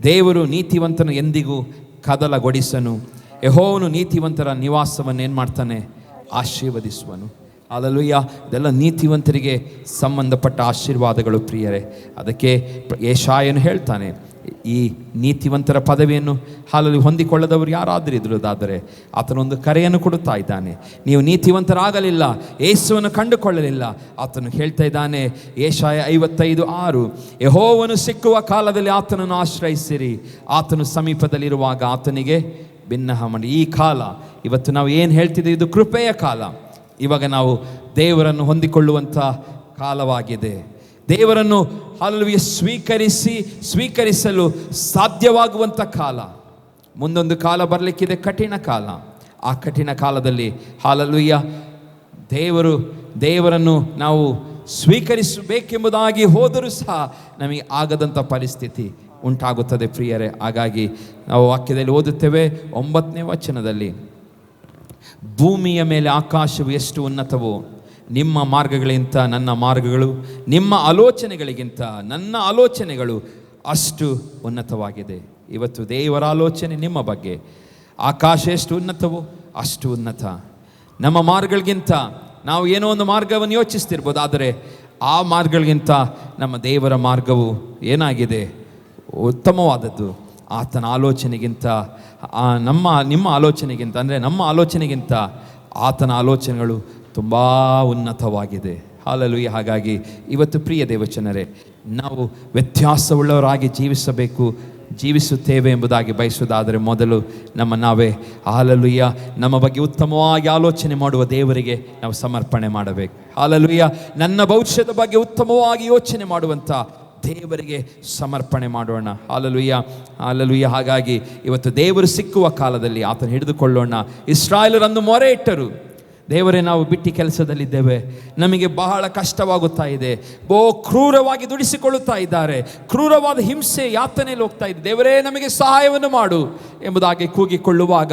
ದೇವರು ನೀತಿವಂತನು ಎಂದಿಗೂ ಕದಲಗೊಡಿಸನು. ಯೆಹೋವನು ನೀತಿವಂತರ ನಿವಾಸವನ್ನು ಏನು ಮಾಡ್ತಾನೆ? ಆಶೀರ್ವದಿಸುವನು. ಹಲ್ಲೆಲೂಯಾ. ಇದೆಲ್ಲ ನೀತಿವಂತರಿಗೆ ಸಂಬಂಧಪಟ್ಟ ಆಶೀರ್ವಾದಗಳು ಪ್ರಿಯರೇ. ಅದಕ್ಕೆ ಯೆಶಾಯನು ಹೇಳ್ತಾನೆ, ಈ ನೀತಿವಂತರ ಪದವಿಯನ್ನು ಹೊಂದಿಕೊಳ್ಳದವರು ಯಾರಾದರೂ ಇದ್ರುದಾದರೆ ಆತನೊಂದು ಕರೆಯನ್ನು ಕೊಡುತ್ತಾ ಇದ್ದಾನೆ. ನೀವು ನೀತಿವಂತರಾಗಲಿಲ್ಲ, ಯೇಸುವನ್ನು ಕಂಡುಕೊಳ್ಳಲಿಲ್ಲ, ಆತನು ಹೇಳ್ತಾ ಇದ್ದಾನೆ, ಯೆಶಾಯ 55:6, ಯೆಹೋವನು ಸಿಕ್ಕುವ ಕಾಲದಲ್ಲಿ ಆತನನ್ನು ಆಶ್ರಯಿಸಿರಿ, ಆತನು ಸಮೀಪದಲ್ಲಿರುವಾಗ ಆತನಿಗೆ ಬಿನ್ನಹ ಮಾಡಿ. ಈ ಕಾಲ, ಇವತ್ತು ನಾವು ಏನು ಹೇಳ್ತಿದ್ದೀವಿ, ಇದು ಕೃಪೆಯ ಕಾಲ. ಇವಾಗ ನಾವು ದೇವರನ್ನು ಹೊಂದಿಕೊಳ್ಳುವಂಥ ಕಾಲವಾಗಿದೆ. ದೇವರನ್ನು ಸ್ವೀಕರಿಸಲು ಸಾಧ್ಯವಾಗುವಂಥ ಕಾಲ. ಮುಂದೊಂದು ಕಾಲ ಬರಲಿಕ್ಕಿದೆ, ಕಠಿಣ ಕಾಲ. ಆ ಕಠಿಣ ಕಾಲದಲ್ಲಿ ದೇವರನ್ನು ನಾವು ಸ್ವೀಕರಿಸಬೇಕೆಂಬುದಾಗಿ ಹೋದರೂ ಸಹ ನಮಗೆ ಆಗದಂಥ ಪರಿಸ್ಥಿತಿ ಉಂಟಾಗುತ್ತದೆ ಪ್ರಿಯರೇ. ಹಾಗಾಗಿ ನಾವು ವಾಕ್ಯದಲ್ಲಿ ಓದುತ್ತೇವೆ 9ನೇ ವಚನದಲ್ಲಿ, ಭೂಮಿಯ ಮೇಲೆ ಆಕಾಶವು ಎಷ್ಟು ಉನ್ನತವೋ ನಿಮ್ಮ ಮಾರ್ಗಗಳಿಗಿಂತ ನನ್ನ ಮಾರ್ಗಗಳು, ನಿಮ್ಮ ಆಲೋಚನೆಗಳಿಗಿಂತ ನನ್ನ ಆಲೋಚನೆಗಳು ಅಷ್ಟು ಉನ್ನತವಾಗಿದೆ. ಇವತ್ತು ದೇವರ ಆಲೋಚನೆ ನಿಮ್ಮ ಬಗ್ಗೆ, ಆಕಾಶ ಎಷ್ಟು ಉನ್ನತವೋ ಅಷ್ಟು ಉನ್ನತ. ನಮ್ಮ ಮಾರ್ಗಗಳಿಗಿಂತ ನಾವು ಏನೋ ಒಂದು ಮಾರ್ಗವನ್ನು ಯೋಚಿಸ್ತಿರ್ಬೋದು, ಆದರೆ ಆ ಮಾರ್ಗಗಳಿಗಿಂತ ನಮ್ಮ ದೇವರ ಮಾರ್ಗವು ಏನಾಗಿದೆ? ಉತ್ತಮವಾದದ್ದು. ಆತನ ಆಲೋಚನೆಗಿಂತ ನಿಮ್ಮ ಆಲೋಚನೆಗಿಂತ, ಅಂದರೆ ನಮ್ಮ ಆಲೋಚನೆಗಿಂತ ಆತನ ಆಲೋಚನೆಗಳು ತುಂಬ ಉನ್ನತವಾಗಿದೆ. ಹಲ್ಲೆಲೂಯಾ. ಹಾಗಾಗಿ ಇವತ್ತು ಪ್ರಿಯ ದೇವಚನರೇ, ನಾವು ವ್ಯತ್ಯಾಸವುಳ್ಳವರಾಗಿ ಜೀವಿಸುತ್ತೇವೆ ಎಂಬುದಾಗಿ ಬಯಸುವುದಾದರೆ ಮೊದಲು ನಾವೇ ಹಲ್ಲೆಲೂಯಾ ನಮ್ಮ ಬಗ್ಗೆ ಉತ್ತಮವಾಗಿ ಆಲೋಚನೆ ಮಾಡುವ ದೇವರಿಗೆ ನಾವು ಸಮರ್ಪಣೆ ಮಾಡಬೇಕು. ಹಲ್ಲೆಲೂಯಾ. ನನ್ನ ಭವಿಷ್ಯದ ಬಗ್ಗೆ ಉತ್ತಮವಾಗಿ ಯೋಚನೆ ಮಾಡುವಂಥ ದೇವರಿಗೆ ಸಮರ್ಪಣೆ ಮಾಡೋಣ. Hallelujah, hallelujah. ಹಾಗಾಗಿ ಇವತ್ತು ದೇವರು ಸಿಕ್ಕುವ ಕಾಲದಲ್ಲಿ ಆತನ ಹಿಡಿದುಕೊಳ್ಳೋಣ. ಇಸ್ರಾಯೇಲರನ್ನು ಮೊರೆ ಇಟ್ಟರು, ದೇವರೇ ನಾವು ಬಿಟ್ಟಿ ಕೆಲಸದಲ್ಲಿದ್ದೇವೆ, ನಮಗೆ ಬಹಳ ಕಷ್ಟವಾಗುತ್ತಾ ಇದೆ, ಕ್ರೂರವಾಗಿ ದುಡಿಸಿಕೊಳ್ಳುತ್ತಾ ಇದ್ದಾರೆ, ಕ್ರೂರವಾದ ಹಿಂಸೆ ಯಾತನೆಯಲ್ಲಿ ಹೋಗ್ತಾ ಇದೆ, ದೇವರೇ ನಮಗೆ ಸಹಾಯವನ್ನು ಮಾಡು ಎಂಬುದಾಗಿ ಕೂಗಿಕೊಳ್ಳುವಾಗ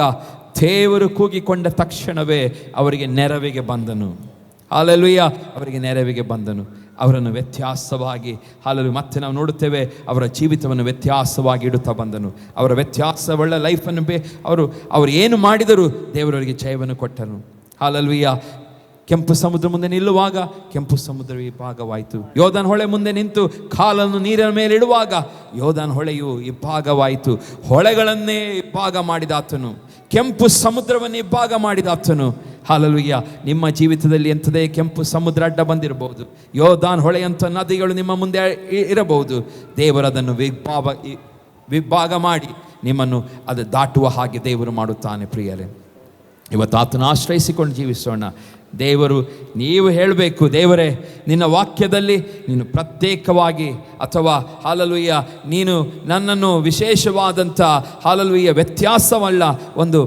ದೇವರು ಕೂಗಿಕೊಂಡ ತಕ್ಷಣವೇ ಅವರಿಗೆ ನೆರವಿಗೆ ಬಂದನು. ಹಲ್ಲೆಲೂಯಾ. ಅವರಿಗೆ ನೆರವಿಗೆ ಬಂದನು. ಅವರನ್ನು ವ್ಯತ್ಯಾಸವಾಗಿ ಮತ್ತೆ ನಾವು ನೋಡುತ್ತೇವೆ, ಅವರ ಜೀವಿತವನ್ನು ವ್ಯತ್ಯಾಸವಾಗಿ ಇಡುತ್ತಾ ಬಂದನು. ಅವರ ವ್ಯತ್ಯಾಸವುಳ್ಳ ಲೈಫನ್ನು ಅವರು ಏನು ಮಾಡಿದರೂ ದೇವರವರಿಗೆ ಜಯವನ್ನು ಕೊಟ್ಟನು. ಹಲ್ಲೆಲೂಯಾ. ಕೆಂಪು ಸಮುದ್ರ ಮುಂದೆ ನಿಲ್ಲುವಾಗ ಕೆಂಪು ಸಮುದ್ರ ಇಬ್ಬಾಗವಾಯಿತು. ಯೋರ್ದನ್ ಹೊಳೆ ಮುಂದೆ ನಿಂತು ಕಾಲನ್ನು ನೀರಿನ ಮೇಲೆ ಇಡುವಾಗ ಯೋರ್ದನ್ ಹೊಳೆಯು ಇಬ್ಬಾಗವಾಯಿತು. ಹೊಳೆಗಳನ್ನೇ ಇಬ್ಬಾಗ ಮಾಡಿದಾತನು, ಕೆಂಪು ಸಮುದ್ರವನ್ನು ಇಬ್ಬಾಗ ಮಾಡಿದಾತನು. ಹಲ್ಲೆಲೂಯಾ. ನಿಮ್ಮ ಜೀವಿತದಲ್ಲಿ ಎಂಥದೇ ಕೆಂಪು ಸಮುದ್ರ ಅಡ್ಡ ಬಂದಿರಬಹುದು, ಯೋರ್ದನ್ ಹೊಳೆಯಂಥ ನದಿಗಳು ನಿಮ್ಮ ಮುಂದೆ ಇರಬಹುದು. ದೇವರದನ್ನು ವಿಭಾಗ ಮಾಡಿ ನಿಮ್ಮನ್ನು ಅದು ದಾಟುವ ಹಾಗೆ ದೇವರು ಮಾಡುತ್ತಾನೆ. ಪ್ರಿಯರೇ, ಇವತ್ತು ಆತನ ಆಶ್ರಯಿಸಿಕೊಂಡು ಜೀವಿಸೋಣ. ನೀವು ಹೇಳಬೇಕು, ದೇವರೇ ನಿನ್ನ ವಾಕ್ಯದಲ್ಲಿ ನೀನು ಪ್ರತ್ಯೇಕವಾಗಿ ಅಥವಾ ಹಲ್ಲೆಲೂಯಾ ನೀನು ನನ್ನನ್ನು ವಿಶೇಷವಾದಂಥ ಹಲ್ಲೆಲೂಯಾ ವ್ಯತ್ಯಾಸವಲ್ಲ ಒಂದು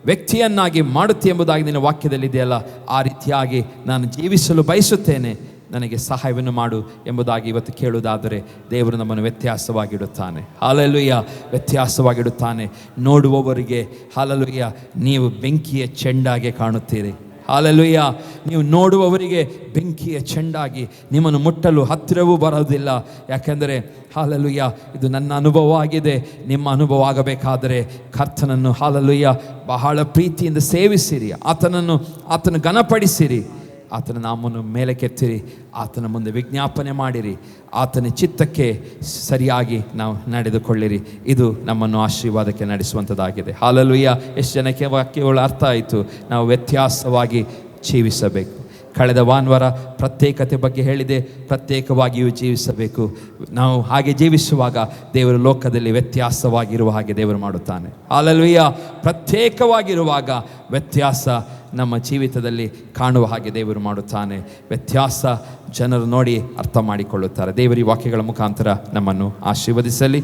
ವ್ಯಕ್ತಿಯನ್ನಾಗಿ ಮಾಡುತ್ತೆ ಎಂಬುದಾಗಿ ನಿನ್ನ ವಾಕ್ಯದಲ್ಲಿದೆಯಲ್ಲ, ಆ ರೀತಿಯಾಗಿ ನಾನು ಜೀವಿಸಲು ಬಯಸುತ್ತೇನೆ. ನನಗೆ ಸಹಾಯವನ್ನು ಮಾಡು ಎಂಬುದಾಗಿ ಇವತ್ತು ಕೇಳುವುದಾದರೆ ದೇವರು ನಮ್ಮನ್ನು ವ್ಯತ್ಯಾಸವಾಗಿಡುತ್ತಾನೆ. ಹಾಲೆಲೂಯ, ವ್ಯತ್ಯಾಸವಾಗಿಡುತ್ತಾನೆ. ನೋಡುವವರಿಗೆ ಹಾಲೆಲೂಯ ನೀವು ಬೆಂಕಿಯ ಚೆಂಡಾಗೆ ಕಾಣುತ್ತೀರಿ. ಹಾಲೆಲೂಯ, ನೀವು ನೋಡುವವರಿಗೆ ಬೆಂಕಿಯ ಚೆಂಡಾಗಿ ನಿಮ್ಮನ್ನು ಮುಟ್ಟಲು ಹತ್ತಿರವೂ ಬರೋದಿಲ್ಲ. ಯಾಕೆಂದರೆ ಹಾಲೆಲೂಯ ಇದು ನನ್ನ ಅನುಭವ ಆಗಿದೆ. ನಿಮ್ಮ ಅನುಭವ ಆಗಬೇಕಾದರೆ ಕರ್ತನನ್ನು ಹಾಲೆಲೂಯ ಬಹಳ ಪ್ರೀತಿಯಿಂದ ಸೇವಿಸಿರಿ, ಆತನ ಘನಪಡಿಸಿರಿ, ಆತನ ನಾಮವನ್ನು ಮೇಲಕ್ಕೆತ್ತಿರಿ, ಆತನ ಮುಂದೆ ವಿಜ್ಞಾಪನೆ ಮಾಡಿರಿ, ಆತನ ಚಿತ್ತಕ್ಕೆ ಸರಿಯಾಗಿ ನಾವು ನಡೆದುಕೊಳ್ಳಿರಿ. ಇದು ನಮ್ಮನ್ನು ಆಶೀರ್ವಾದಕ್ಕೆ ನಡೆಸುವಂಥದ್ದಾಗಿದೆ. ಹಾಲೆಲೂಯ. ಎಷ್ಟು ಜನಕ್ಕೆ ವಾಕ್ಯಗಳು ಅರ್ಥ ಆಯಿತು? ನಾವು ವ್ಯತ್ಯಾಸವಾಗಿ ಜೀವಿಸಬೇಕು. ಕಳೆದ ಭಾನುವಾರ ಪ್ರತ್ಯೇಕತೆ ಬಗ್ಗೆ ಹೇಳಿದೆ. ಪ್ರತ್ಯೇಕವಾಗಿಯೂ ಜೀವಿಸಬೇಕು. ನಾವು ಹಾಗೆ ಜೀವಿಸುವಾಗ ದೇವರು ಲೋಕದಲ್ಲಿ ವ್ಯತ್ಯಾಸವಾಗಿರುವ ಹಾಗೆ ದೇವರು ಮಾಡುತ್ತಾನೆ. ಹಾಲೆಲೂಯ. ಪ್ರತ್ಯೇಕವಾಗಿರುವಾಗ ವ್ಯತ್ಯಾಸ ನಮ್ಮ ಜೀವಿತದಲ್ಲಿ ಕಾಣುವ ಹಾಗೆ ದೇವರು ಮಾಡುತ್ತಾನೆ. ವ್ಯತ್ಯಾಸ ಜನರು ನೋಡಿ ಅರ್ಥ ಮಾಡಿಕೊಳ್ಳುತ್ತಾರೆ. ದೇವರ ವಾಕ್ಯಗಳ ಮುಖಾಂತರ ನಮ್ಮನ್ನು ಆಶೀರ್ವದಿಸಲಿ.